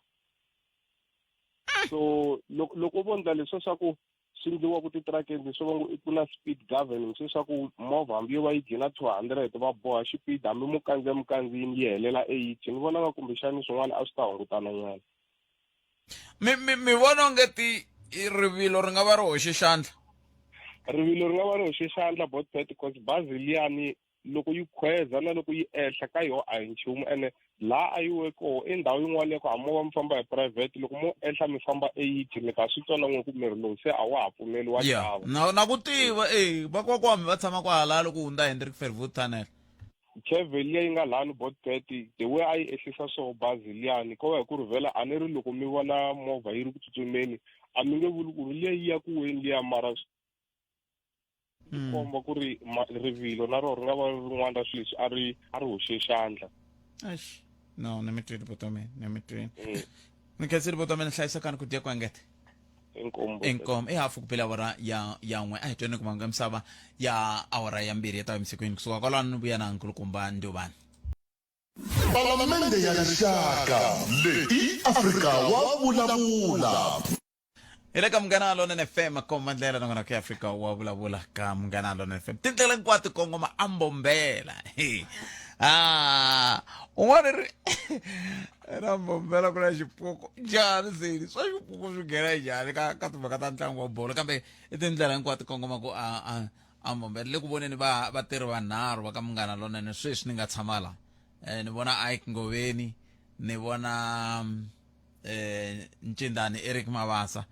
Speaker 10: so loko vo ndla leswo swa ku swi endliwa ku titrakeni swo va ku na speed governing swi swa ku movha hambi yo va yi gina 200 va boha xipidi hambi mukandziyini yi helela 80 ni vona nga kumbexani swin'wana a swi ta hungutana nyana
Speaker 2: mi vona ongeti rivilo ri nga va ri hoxe xandla
Speaker 10: rivilo ri nga va ri hoxe xandla Botsford because bazi liyani loko yi khweza na loko yi ehla ka yoho a hi nchumu ene laha a yi we koho endhawu yin'wana ya ku hambi mo va mi famba hi private loko mo ehla mi famba 80 mi ta swi twana n'we ku miri lowu se a wa ha pfumeli wa chava
Speaker 2: na ku tiva vakwakwami va tshama kwala loko hundza Hendrik Verwoerd tunnel
Speaker 10: cheve liya yi nga lani Botsford the way a yi ehlisa swoho bazi liyani ko va hi ku rhuvela a ni ri loko mi vona movha yi ri ku tsutsumeni a mi nge vuli ku ri liya yi ya ku weni liya mara komba ku ri rivilo na roho ri nga va rin'wana ra swilo leswi a ri hoxe xandla
Speaker 2: no ni mi twile vutomi ni mi twile ni khensile vutomi ni hlayisekani ku dya ku engete inkomo hafu ku phela awara ya n'we a hi tweni ku manga misava ya awara ya mbirhi ya ta emisikwini kusuka kwalano ni vuya na nkulukumba Ndubani
Speaker 1: Palamende ya rixaka leyi Afrika wa vulavula
Speaker 2: ila ka Munghana Lonene FM komandlela nongona ku Afrika wa vulavula ka Munghana Lonene FM tindlela hinkwato kongoma ambombela un'wana ri era mbombela ku na xipuku njhani seni swa xipuku swi nghena njhani ka timhaka ta ntlangu wa bolo kambe i tindlela hinkwato kongoma ku ambombela le ku voneni vatirhi vanharhu va ka Munghana Lonene sweswi ni nga tshama la ni vona Ike Ngoveni ni vona Ncindani Eric Mabasa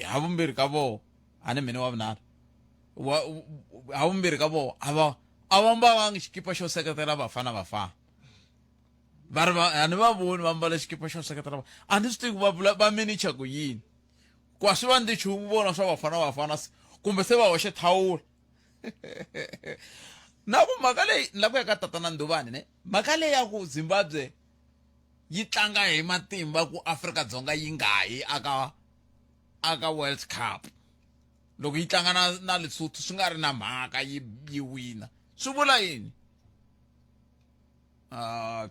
Speaker 2: havumbirhi ka vona a ni mini wa vunharhu havumbirhi ka vona a va mbalanga xikipa xo seketela Bafana Bafana a ni va voni va mbala xikipa xo seketela a ni swi tivi va minicha ku yini ku a swi va ndi nchumu vona swa Bafana Bafana kumbe se va hoxe thawula na ku mhaka leyi ni lava ku ya ka tatana Ndubani ne mhaka leyi ya ku Zimbabwe yi tlanga hi matimba ku Afrika-Dzonga yi nga yi aka World Cup loko yi tlanga na Lesotho swi nga ri na mhaka yi wina swi vula yini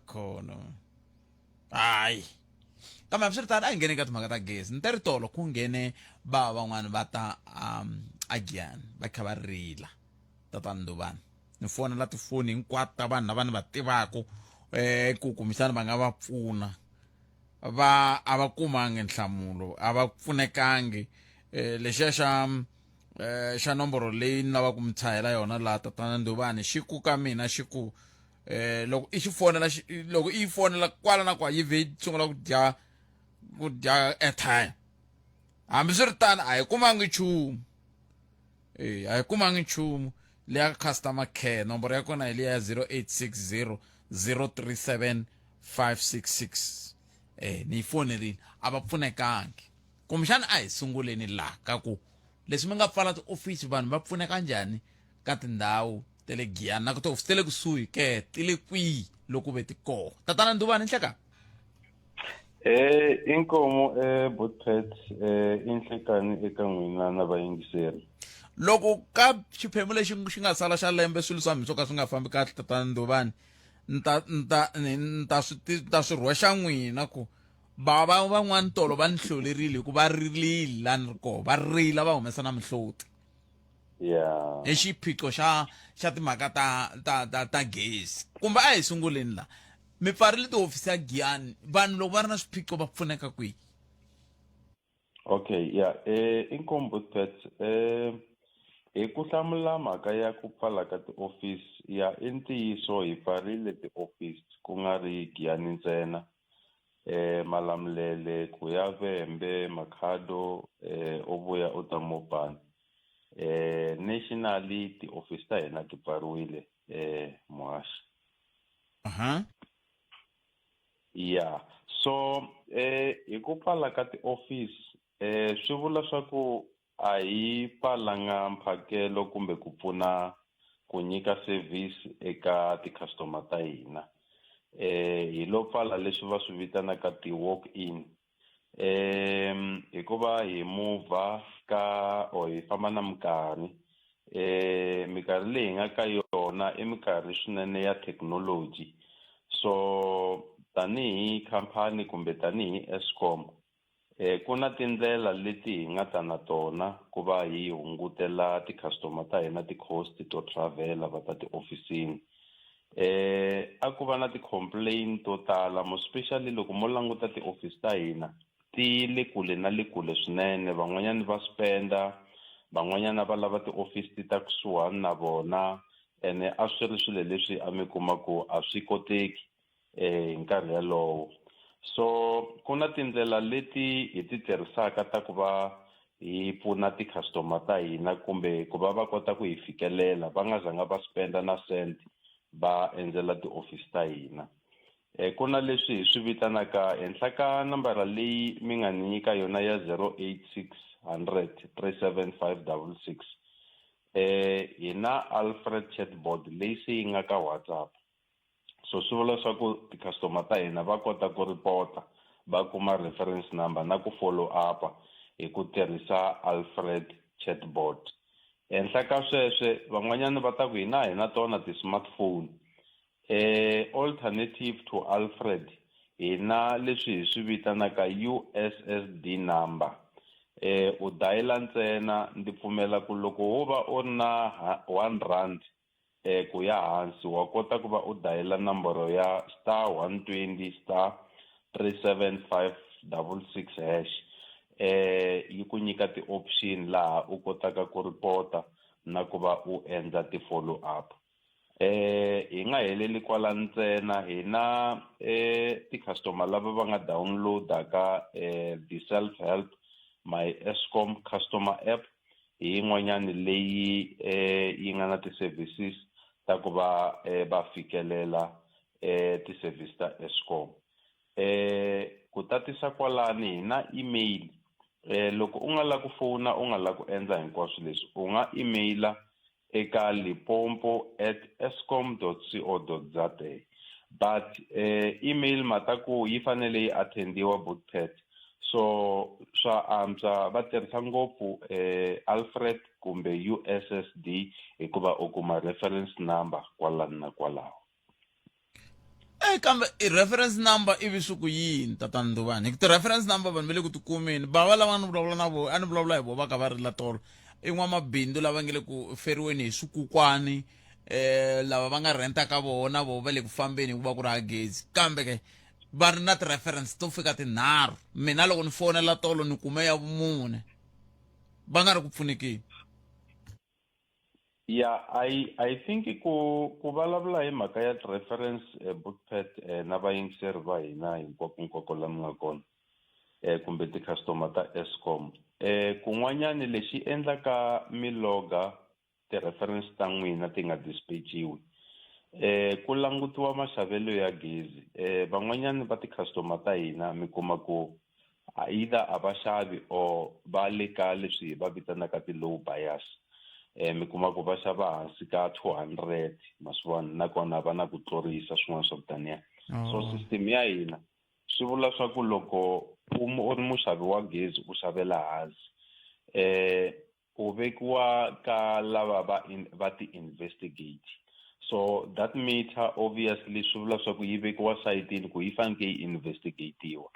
Speaker 2: khona hayi kambe swiritano a hi nghene ka timhaka ta gezi ni teri tolo ku nghene van'wani va ta agiyani va kha va rila tatana Ndovana ni fonela tifoni hinkwato ta vanhu lava ni va tivako ku kumbexana va nga va pfuna a va kumangi nhlamulo a va pfunekangi lexiya xa nomboro leyi ni lavaka mi tshahela yona laha tatana Ndovana xi ku ka mina xi ku loko i loko i fonela kwala na kwa yi ve sungula ku dya airtime hambi swi ri tano a hi kumangi nchumu a hi kumangi nchumu leya customer care nomboro ya kona hi leya 0860 037 566 ni yi fonerile a va pfunekangi kumbexana a hi sunguleni laha ka ku leswi mi nga pfala tiofisi vanhu va pfuneka njhani ka tindhawu ta le Giyani na ku tiofisi ta le kusuhi ke ti le kwihi loko ve ti koho tatana Ndovana nhleka
Speaker 16: inkomo Botpet inhlekani eka n'wina na vayingiseri
Speaker 2: loko ka xiphemu lexi xi nga sala xa lembe swilo swa mi swo ka swi nga fambi kahle tatana Ndovana ta swi rhwexa n'wina ku van'wani tolo va ni hlolerile hi ku va rilile laha ni ri koho va rila va humesa na mihloti hi xiphiqo xa timhaka ta gezi kumbe a hi sunguleni laha mi pfarile tihofisi ya Giyani vanhu loko va ri na swiphiqo va pfuneka kwihi
Speaker 16: okay inkomo Botpet hi ku hlamula mhaka ya ku pfala ka tiofisi i ntiyiso hi pfarile tiofisi ku nga ri Giyani ntsena Malamulele ku ya Vhembe Makhado Ovuya u ta Mopani nationally tiofisi ta hina ti pfariwile muhaxi so hi ku pfala ka tiofisi swi vula swa ku a hi pfalanga mphakelo kumbe ku pfuna ku nyika service eka ti-customer ta hina hi lo pfala leswi va swi vitanaka ti-walk in hikuva hi muvha or hi famba na minkarhi leyi hi nga ka yona i minkarhi swinene ya technology so tanihi khampani kumbe tanihi Eskom ku na tindlela leti hi nga ta na tona ku va hi hungutela ti-customer ta hina ti-cost to travel va ta tiofisini a ku va na ti-complain to tala mo especially loko mo languta tiofisi ta hina ti le kule na le kule swinene van'wanyana va spenda van'wanyana va lava tiofisi ti ta kusuhani na vona ene a swi ri swilo leswi a mi kuma ku a swi koteki hi nkarhi yalowo so ku na tindlela leti hi ti tirhisaka ta ku va hi pfuna ti-customer ta hina kumbe ku va kota ku hi fikelela va nga zanga va spenda na cent va endzela tiofisi ta hina ku na leswi hi swi vitanaka henhla ka nambara leyi mi nga ni nyika yona ya 0860 37566 hi na Alfred chatbot leyi se yi nga ka WhatsApp so swi vula swa ku ti-customer ta hina va kota ku report va kuma reference number na ku follow up hi ku tirhisa Alfred chatbot henhla ka sweswe van'wanyana va ta ku hina tona ti-smartphone alternative to Alfred hina leswi hi swi vitanaka USSD number u dayila ntsena ndzi pfumela ku loko wo va u ri na R1 ku ya hansi wa kota ku va u dayila nomboro ya *120*37566# yi ku nyika ti-option laha u kotaka ku reporta na ku va u endla ti-follow up hi nga heleli kwala ntsena hi na ti-customer lava va nga downloadaka ti-self help my Eskom customer app hi yin'wanyani leyi yi nga na ti-services ta ku va va fikelela ti-service ta Eskom ku tatisa kwalani hi na email loko u nga la ku fona u nga la ku endla hinkwaswo leswi u nga emaila eka limpopo@eskom.co.za but email mataku yi fanele yi attendiwa Botpet so swa antswa va tirhisa ngopfu Alfred kumbe USSD hikuva u kuma reference number kwalani na kwalaho
Speaker 2: kambe i-reference number ivi swi ku yini tatana Nduvani ti-reference number vanhu va le ku tikumeni bava lava ni vulavula na vo a ni vulavula hi vo va ka va ri la tolo i n'wamabindzu lava nge le ku feriweni hi swikukwani lava va nga rentaka vona vo va le ku fambeni hikuva ku ri gezi kambe ke va ri na ti-reference to fika tinharhu mina loko ni fonela tolo ni kume ya vumune va nga ri ku pfunekeni.
Speaker 16: Yeah, I think ku vulavula hi mhaka ya reference bookpad na vayingiseri va hina hinkwako la mi nga kona kumbe ti-customer ta Eskom kun'wanyani lexi endlaka miloga ti-reference ta n'wina ti nga dispatchiwi ku langutiwa maxavelo ya gezi van'wanyani va ti-customer ta hina mi kuma ku either a va xavi or va le ka leswi va vitanaka ti-low buyers mi kuma ku va xava hansi ka 200 maswani nakona va na ku tlurisa swin'wana swa kutaniya so system ya hina swi vula swa ku loko u ri muxavi wa gezi u xavela hansi u vekiwa ka lava va ti-investigate so that meter obviously swi vula swa ku yi vekiwa sayitini ku yi faneke yi investigatiwa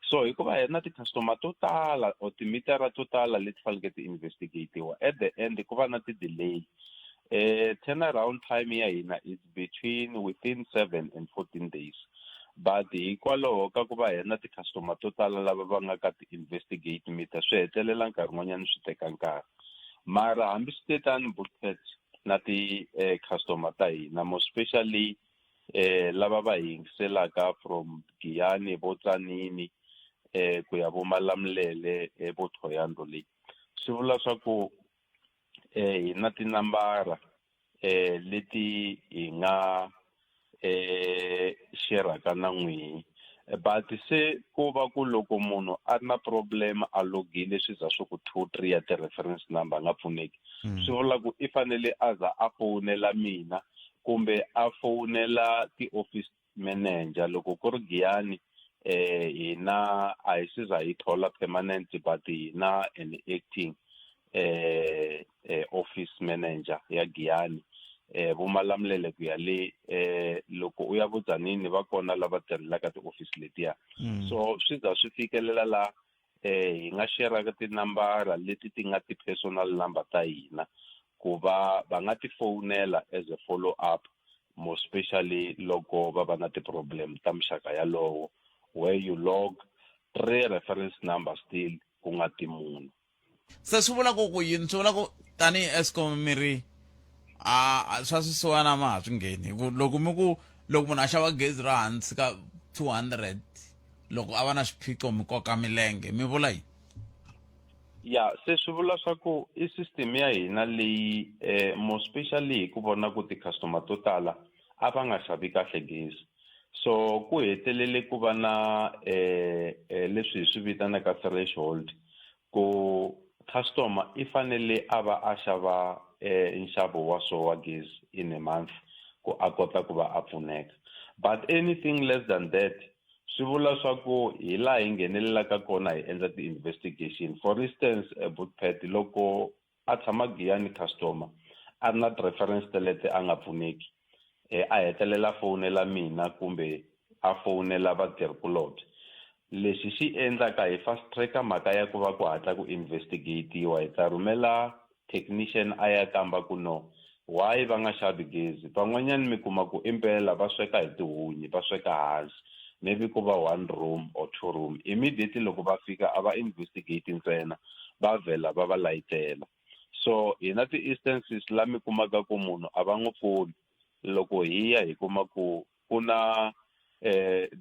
Speaker 16: so hikuva hi na ti-customer to tala or timitara to tala leti faneke ti-investigatiwa at the end ku va na ti-delay turnaround time ya hina is within 7 and 14 days but hikwalaho ka ku va hi na ti-customer to tala lava va nga ka ti-investigate meter swi hetelela nkarhi n'wanyana swi teka nkarhi mara hambi swi te tani bookpad na ti-customer ta hina more especially lava va yingiselaka from Giyani vo Tsanini ku ya vo Malamulele vo Thohoyandou leyi swi vula swa ku hi na tinambara leti hi nga xerhaka na n'wini but se ku va ku loko munhu a ri na problem a logile swi za swi ku 2-3 ya ti-reference number a nga pfuneki swi vula ku i fanele a za a fowunela mina kumbe a fowunela ti-office manager loko ku ri Giyani hina a hi se za hi thola permanent but hina an acting office manager ya Giyani vo Malamulele ku ya le loko u ya vo Tzaneen va kona lava tirhelaka ti-office letiya so swi za swi fikelela la hi nga xeraka tinambara leti ti nga ti-personal number ta hina ku va nga ti fowunela as a follow up more especially loko va va na ti-problem ta muxaka yalowo where you log 3 reference number still ku nga ti munhu
Speaker 2: se swi vula ku yini swi vula ku tanihi Eskom mi ri swa swisiwana ma ha swi ngheni loko loko munhu a xava gezi ra hansi ka 200 loko a va na swiphiqo mi koka milenge mi vula yini
Speaker 16: ya se swi vula swa ku i system ya hina leyi more especially hi ku vona ku ti-customer to tala a va nga xavi kahle gezi so ku hetelele ku va na leswi hi swi vitanaka threshold ku customer i fanele a va a xava nxavo wa so wa gezi in a month ku a kota ku va a pfuneka but anything less than that swi vula swa ku hi laha hi nghenelelaka kona hi endla ti-investigation for instance bookpad loko a tshama Giyani customer a ri na reference telete a nga pfuneki a hetelela fowunela mina kumbe a fowunela vatirhikulobye leswi xi endlaka hi fast tracker mhaka ya ku va ku hatla ku investigatiwa hi ta rhumela technician a ya kamba ku no why va nga xavi gezi van'wanyani mi kuma ku impela va sweka hi tihunyi va sweka hansi maybe ku va 1 room or 2 room immediately loko va fika a va investigate ntsena va vhela va va layitela so hi na ti-instances la mi kumaka ku munhu a va n'wi pfuni loko hi ya hi kuma ku ku na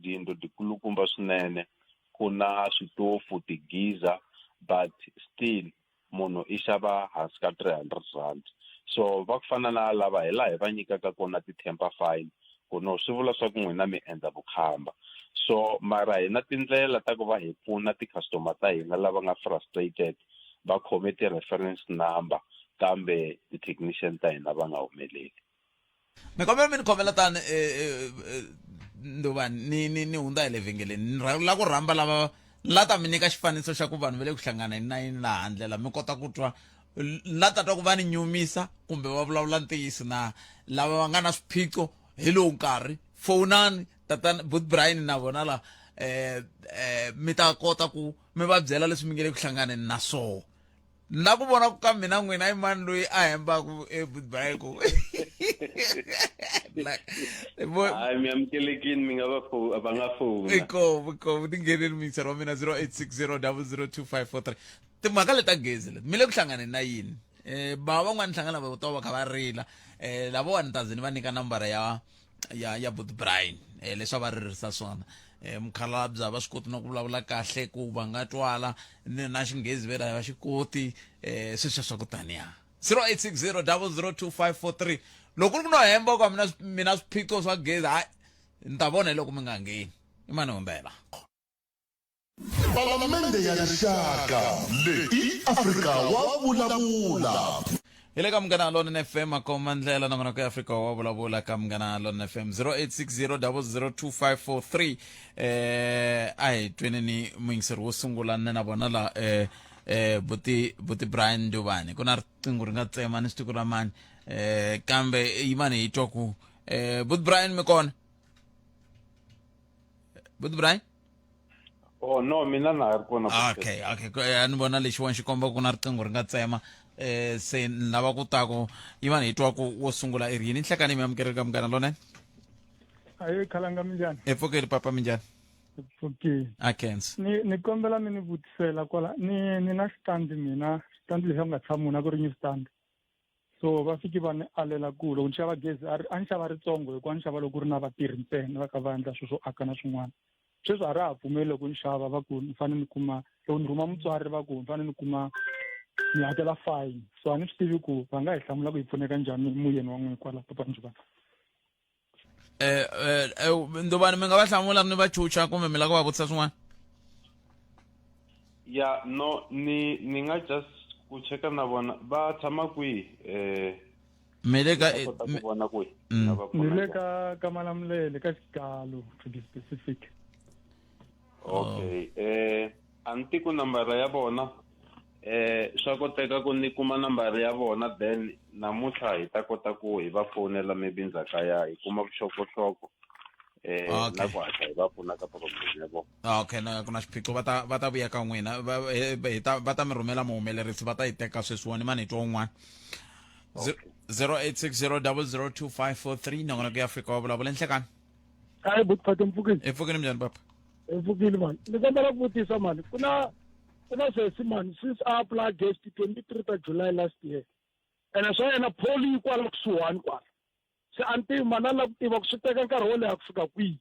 Speaker 16: tiyindlu tikulukumba swinene ku na switofu tigiza but still munhu i xava hansi ka 300 rand so va ku fana na lava hi laha hi va nyikaka kona ti-temper file ku no swi vula swa ku n'wina mi endla vukhamba so mara hi na tindlela ta ku va hi pfuna ti-customer ta hina lava nga frustrated va khome ti-reference number kambe ti-technician ta hina va nga humeleli
Speaker 2: mi kombela mi ni khomela tani Nduvani ni hundza hi le vhengeleni la ku rhamba la ta mi nyika xifaniso xa ku vanhu va le ku hlanganeni na yini laha handle la mi kota ku twa la ta twa ku va ni nyumisa kumbe va vulavula ntiyiso na lava va nga na swiphiqo hi lowu nkarhi phonani tatana but Brian na vona la mi ta kota ku mi va byela leswi mi nge le ku hlanganeni na so na ku vona ku ka mina n'wina i mani loyi a hembaku but Brian ku
Speaker 16: hayi mi amukelekini mi nga va nga fona
Speaker 2: iko tingheneni mingisero wa mina 0860002543 timhaka leta gezi leti mi le ku hlanganeni na yini ba van'wani hlangana va to va kha va rila lavawani tazini va nyika nambara ya but Brian leswi va ririsa swona mukhalabye va swi koti na ku vulavula kahle ku va nga twala na xinghezi vela va xi koti sweswo swa ku taniya 0860002543 loko ku no hemba ka mina swiphiqo swa gezi hayi ni ta vona loko mi nga ngheni i mani humbela
Speaker 1: Palamende ya rixaka leyi Afrika wa vulavula.
Speaker 2: Ile ka Munghana Lonene FM akoma ndlela na ku Afrika wa vulavula ka Munghana Lonene FM 0860002543 ai tweneni muingiseri wo sungula na vona la buti Brian Ndubani ku na riqingho ri nga tsema ni siku ra mani kambe yimani hi twa ku but Brian mi kona but Brian
Speaker 16: oh no mina na ha ri kona
Speaker 2: okay ni vona lexiwani xi komba ku na riqingho ri nga tsema se ni lava ku tako yimani hi twa ku wo sungula i ri yini nhlekani mi amukeri ka Munghana Lonene
Speaker 17: ayi khalanga minjani
Speaker 2: epfukeli papa minjani
Speaker 17: pfukile
Speaker 2: akens
Speaker 17: ni kombela mi ni vutisela kwala ni na stand mina stand lexi nga tshama na ku ri ni stand so va fiki va ni alela ku loko ni xava gezi a ni xava ritsongo hikuva ni xava loko ku ri na vatirhi ntsena va kha va endla swilo swo aka na swin'wana sweswi a ra ha pfumeli loko ni xava va ku ni fanele ni kuma loko ni rhuma mutswari va ku ni fanele ni kuma ni hakela fine so a ni swi tivi ku va nga hi hlamula ku hi pfuneka njhani muyeni wa n'wina kwala papa Njubani
Speaker 2: Ndubani mi nga va hlamula ni va chucha kumbe mi la ku va vutisa swin'wana
Speaker 16: ya no ni nga just ku cheka na vona va tshama kwihi
Speaker 2: mi le ka
Speaker 16: vona kwihi
Speaker 17: ni le ka Malamulele ka Xikalo to be specific
Speaker 16: okay a ni tiku nambara ya vona swa koteka ku ni kuma nambara ya vona then namuntlha hi ta kota ku hi va fonela maybe ndzhaka ya hi kuma vuxokoxoko na ku hatla hi va pfuna ka problem ya vona
Speaker 2: okay na ku na xiphiqo va ta vuya ka n'wina va ta mi rhumela muhumelerisi va ta yi teka sweswiwani mani hi twa un'wana 0860002543 nongona ku ya Afrika wa vulavula nhlekani
Speaker 9: hayi butiphathe mpfukile
Speaker 2: epfukeni minjhani papa
Speaker 9: mpfukile mani ni kombela ku vutisa mani ku na sesi mani since a apply guest 23 ta July last year ene swa yena poli yi kwala kusuhani kwala se a ni tivi mani a lava ku tiva ku swi teka nkarhi wo leha ku fika kwihi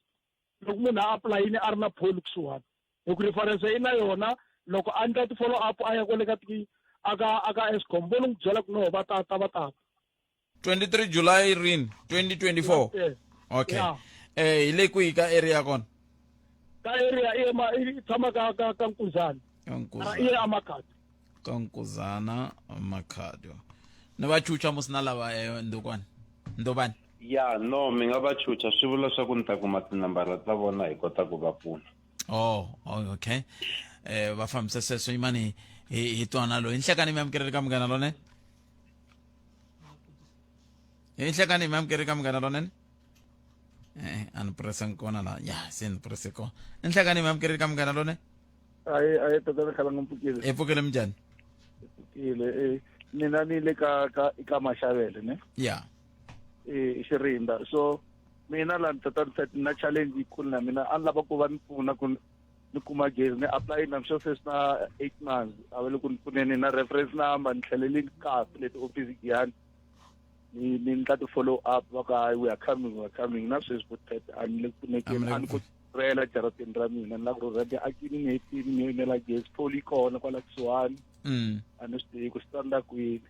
Speaker 9: loko munhu a aplayini a ri na poli kusuhani hi ku reference yi na yona loko a endla ti-follow up a ya kwale aka Eskom vo ni n'wi byela ku no va tata
Speaker 2: 23 July rini 2024 okay hi le kwihi ka area kona
Speaker 9: ka area i tshama ka Nkuzana iye Amakhado
Speaker 2: ka Nkuzana Amakhado ni va chucha musina lava Ndubani
Speaker 16: ya no mi nga va chucha swi vula swa ku ni ta kuma tinambara ta vona hi kota ku va pfuna
Speaker 2: okay va fambisa sweswo yimani hi twana loyi nhlekani mi amukeri ka Munghana Lonene hi nhlekani mi amukeri ka Munghana Lonene ani presa kona la ya se ni presa kona nhlekani mi amukeri ka Munghana Lonene
Speaker 9: ayi tata khalanga mpfukile
Speaker 2: epfukile minjhani
Speaker 9: mpfukile mina ni le ka Maxavele ne
Speaker 2: ya
Speaker 9: Xirinda so mina la tata na challenge yikulu na mina a ni lava ku va ni pfuna ku ni kuma gezi ni apply na swo first na 8 months a vele ku ni pfuneni na reference number ni tlheleli kapi leti office giyani ni tla ti follow up va ka we are coming na sweswi ku tete a ni le pfunekeni a ni ku rela jaratini ra mina ni lava ku redi akini ni hetini ni yimela gezi poli kona kwala kusuhani a ni swi tivi ku standa kwini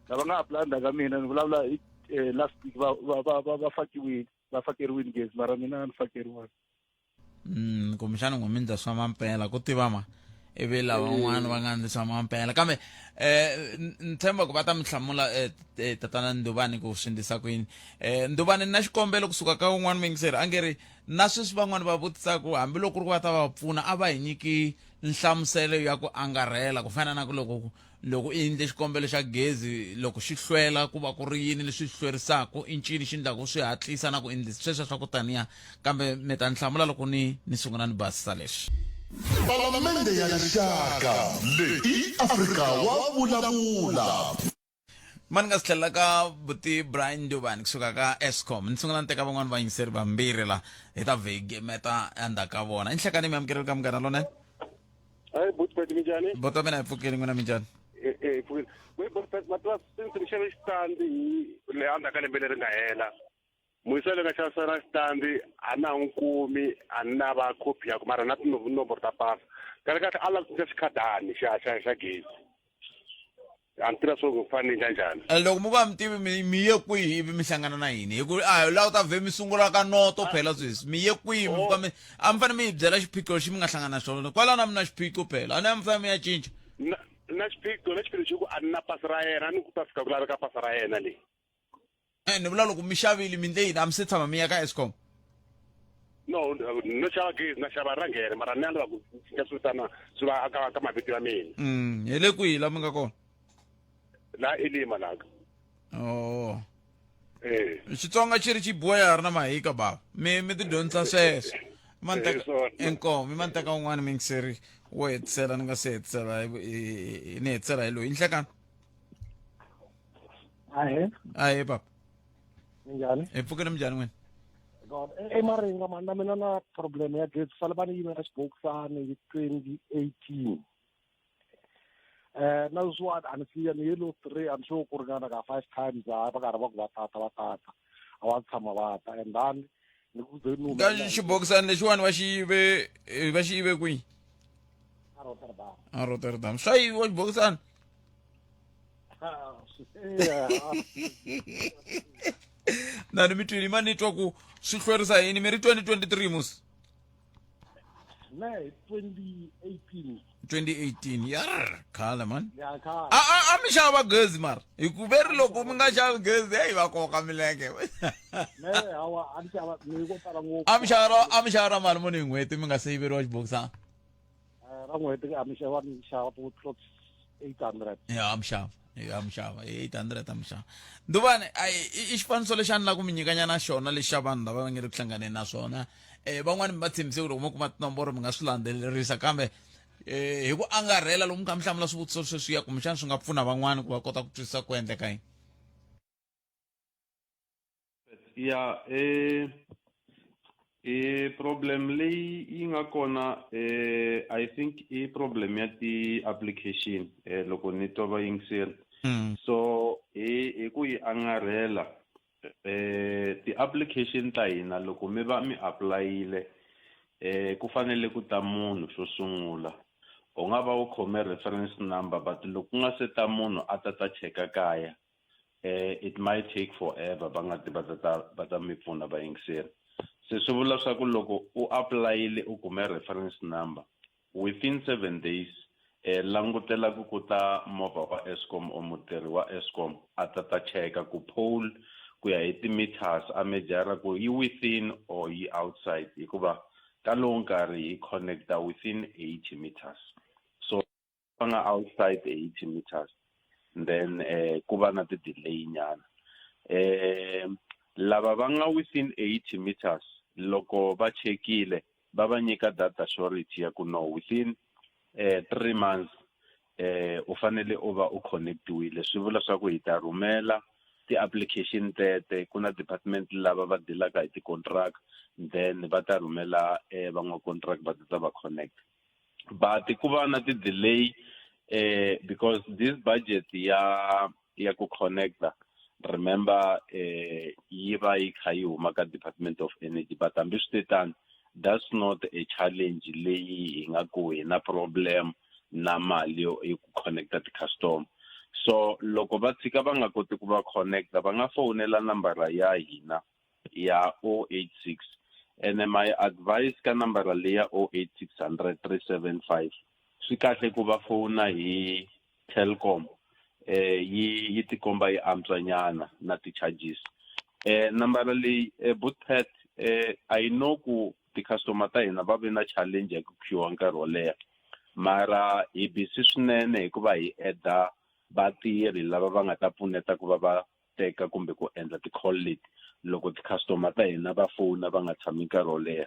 Speaker 9: lava nga apply ndaka mina ni vulavula last week va fakeriwile gezi mara mina a ni fakeriwanga
Speaker 2: kumbexani n'wi mindza swa mampela ku tiva ma ivi lava van'wana va nga ndlisa mampela kambe ni tshemba ku va ta mi hlamula tatana Ndubani ku swi endlisa ku yini. Ndubani na xikombelo kusuka ka un'wana mingiseri a nge ri na sweswi van'wana va vutisaka hambiloko ku ri va ta va pfuna a va hi nyiki nhlamuselo ya ku angarhela ku fana na ku loko i endle xikombelo xa gezi loko xi hlwela ku va ku ri yini leswi hlwerisaka i ncini xi endlaku swi hatlisa na ku endlisa sweswo swa ku taniya kambe mi ta ni hlamula loko ni sungula ni basisa leswi.
Speaker 1: Palamende ya rixaka leyi Afrika wa vulavula.
Speaker 2: Mani nga si tlhelela ka buti Brian Ndubani kusuka ka Eskom ni sungula ni teka van'wana vayingiseri vambirhi la hi ta vhiki meta endzhaku ka vona i nhlekani mi amukeleli ka munghana lonene.
Speaker 18: Hayi Butpet minjhani?
Speaker 2: Boto mina hi pfukeni n'wina minjhani?
Speaker 18: Pfukeni. Butpet matwa since ni xave xitandi hi le endzhaku ka lembe leri nga hela. Muyisele nga xavisana xitandi a na n'wi kumi a ni na va khopi ya ku mara na tinomboro ta pasa. Kahle a lava ku cinca xikhadani xa gezi. A ni tirha swo fanele njhani.
Speaker 2: Loko mo va mi tivi mi ye kwihi ivi mi hlangana na yini hi ku laha u ta vhe mi sungula ka noto phela sweswi mi ye kwihi a mi fanele mi hi byela xiphiqo lexi mi nga hlangana na xona kwalaho na mi na xiphiqo phela a ni mi fanele mi ya cinca.
Speaker 18: Na xiphiqo xi ku a ni na pasi ra yena a ni ku ta fika ku laveka pasi ra yena leyi.
Speaker 2: Ni vula loko mi xavile mi ndle yini a mi se tshama mi ya ka Eskom.
Speaker 18: No xava gezi na xava rhangere mara ni lava ku cinca swi vitana swi va ka mavito ya mina.
Speaker 2: Hi le kwihi laha mi nga kona?
Speaker 18: La Elima laka.
Speaker 2: Oh. Xitsonga xi ri xi biwa ya ha ri na mahika bava mi ti dyondzisa sweswo inkomo mi mani teka un'wana mingiseri wo hetisela ni nga se hetisela ni hetisela hi loyi i nhlekani. Ahe papa
Speaker 19: Minjhani?
Speaker 2: hi pfukeni minjhani n'wina?
Speaker 19: Emaringa mani na mina na problem ya gezi fale va ni yimela xibokisani hi 2018. Na sweswiwani a ni siya ni yelo 3 I'm sure ku ringana ka 5 times va karhi va ku va tata a va tshama va ta and then ni ku ze ni
Speaker 2: ka xibokisani lexiwani va xi yive kwihi? A Rotterdam swa yiviwa xibokisani? Na ni mi twini ma ni twa ku swi hlwerisa yini mi ri 2023 musi?
Speaker 19: Ne
Speaker 2: 2018 yar khale man.
Speaker 19: Ya khale.
Speaker 2: A mi xava gezi mara hi ku veri loko mi nga xavi gezi hi va koka milenge.
Speaker 19: Ne hawa a ni xava ni ko tala ngopfu.
Speaker 2: A mi xava mali muni hi n'hweti mi nga se yiveriwa xibokisana?
Speaker 19: Ra n'hweti a mi xava to close 800.
Speaker 2: Ya mi xava 800 a mi xava. Ndubani i xifaniso lexi a ni lava ku mi nyikanyana xona lexi xa vanhu lava va nge ri ku hlanganeni na swona van'wani mi va tshembise ku loko mo kuma tinomboro mi nga swi landzelerisa kambe hi ku angarhela lomu mi kha mi hlamula swivutiso sweswiya kumbexana swi nga pfuna van'wani ku va kota ku twisisa ku endleka yini.
Speaker 16: Ya problem leyi yi nga kona I think i problem ya ti-application loko ni twa vayingiseri so hi ku yi angarhela ti-application ta hina loko mi va mi aplayile ku fanele ku ta munhu xo sungula u nga va u khome reference number but loko ku nga se ta munhu a ta cheka kaya it might take forever va nga ti va ta mi pfuna vayingiseri se swi vula swa ku loko u aplayile u kume reference number within 7 days langutela ku ta movha wa Eskom o mutirhi wa Eskom a ta cheka ku pole ku ya hi ti-meters a mejara ku yi within or yi outside hikuva ka lowu nkarhi yi connecta within 80 meters so va nga outside 80 meters then ku va na ti-delay nyana lava va nga within 80 meters loko va chekile va va nyika data surety ya ku no within 3 months u fanele u va u connectiwile swi vula swa ku hi ta rhumela ti-application tete ku na department lava va dilaka hi ti-contract then va ta rhumela van'wa-contract va ta va connect but ku va na ti-delay because this budget ya ku connecta remember yi va yi kha yi huma ka Department of Energy but hambi swi tani that's not a challenge leyi hi nga ku hi na problem na mali yo ku connecta ti-custom so loko va tshika va nga koti ku va connecta va nga fonela nambara ya hina ya 086 and my advice ka nambara leya 086 100 375 swi kahle ku va fona hi Telkom yi ti komba yi antswanyana na ti-charges nambara leyi Bootpad I know ku ti-customer ta hina va ve na challenge ya ku queue nkarhi wo leha mara hi busy swinene hikuva hi adda vatirhi lava va nga ta pfuneta ku va va teka kumbe ku endla ti-call leti loko ti-customer ta hina va fona va nga tshami nkarhi wo leha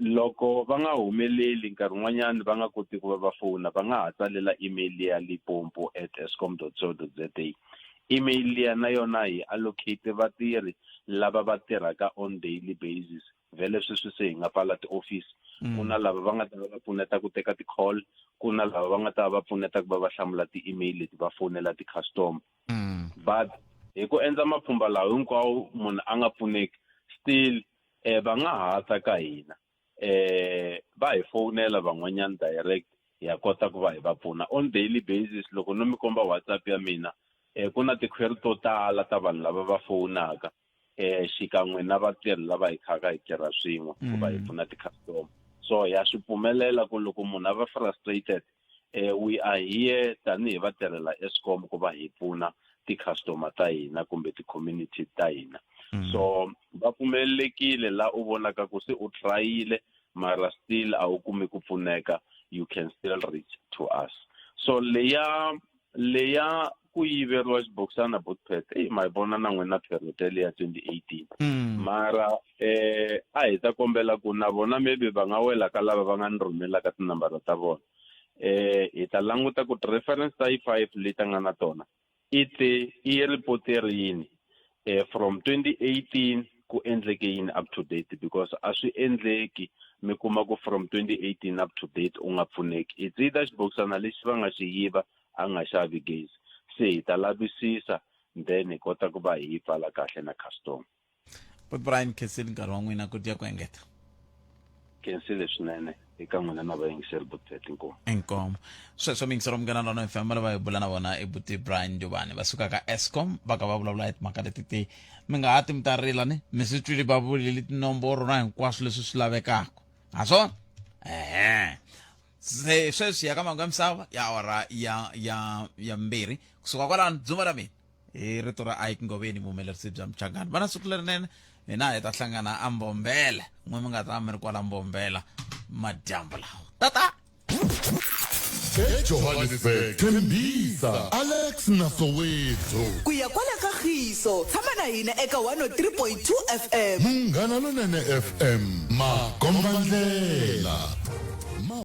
Speaker 16: loko va nga humeleli nkarhi wun'wanyana va nga koti ku va va fona va nga ha tsalela email ya limpopo@eskom.co.za email ya na yona hi allocate vatirhi lava va tirhaka on daily basis vele sweswi se hi nga pfala ti-office ku na lava va nga ta va pfuneta ku teka ti-call ku na lava va nga ta va pfuneta ku va va hlamula ti-email leti va fonela ti-customer but hi ku endla mapfhumba lawa hinkwawo munhu a nga pfuneki still va nga ha ta ka hina va hi fonela van'wanyana direct ya kota ku va hi va pfuna on daily basis loko no mi komba WhatsApp ya mina ku na ti-query to tala ta vanhu lava va fonaka xikan'we na vatirhi lava hi khaka hi tirha swin'we ku va hi pfuna ti-customer so ya swi pfumelela ku loko munhu a va frustrated we are here tanihi vatirhela Eskom ku va hi pfuna ti-customer ta hina kumbe ti-community ta hina so va pfumelelekile la u vonaka ku se u tryile mara still a wu kumi ku pfuneka you can still reach to us so leya ku yiveriwa xibokisana Bootpad ma vona na n'wina period ya 2018 mara a hi ta kombela ku na vona maybe va nga wela ka lava va nga ni rhumelaka tinambara ta vona hi ta languta ku reference ta 5 leti nga na tona i reporterini from 2018 ku endleke yini up to date because a swi endleki mi kuma ku from 2018 up to date u nga pfuneki it's either xibokisana lexi va nga xi yiva a nga xavi gezi se hi ta lavisisa then hi kota ku va hi pfala kahle na customer
Speaker 2: Brian Kessel nkarhi wa n'wina ku dya ku engeta
Speaker 16: kensile swinene eka n'wina na vayingiseri Bootpad
Speaker 2: inkomo sweswo mingisero mugana na FM lava hi bula na vona i Buti Brian Jobane va suka ka Eskom va ka va vulavula hi timhaka leti mi nga ha ti mitarila ni mi swi twile va vulile tinomboro na hinkwaswo leswi swi lavekaka ha swona se sweswi ya ka mangu ya misava ya awara ya mbirhi kusuka kwalano dzuma ra mina hi rito ra Ike Ngoveni muhumelerisi bya Mchangani vana siku lerinene hina hi ta hlangana a Mbombela n'we mi nga ta mi ri kwala Mbombela madyambu lawa tata
Speaker 1: eJohannesburg Tembisa Alex Nasoweto
Speaker 11: ku ya kwala ka Khiso tshama na hina eka 103.2 FM
Speaker 1: Munghana Lonene FM Magombandlela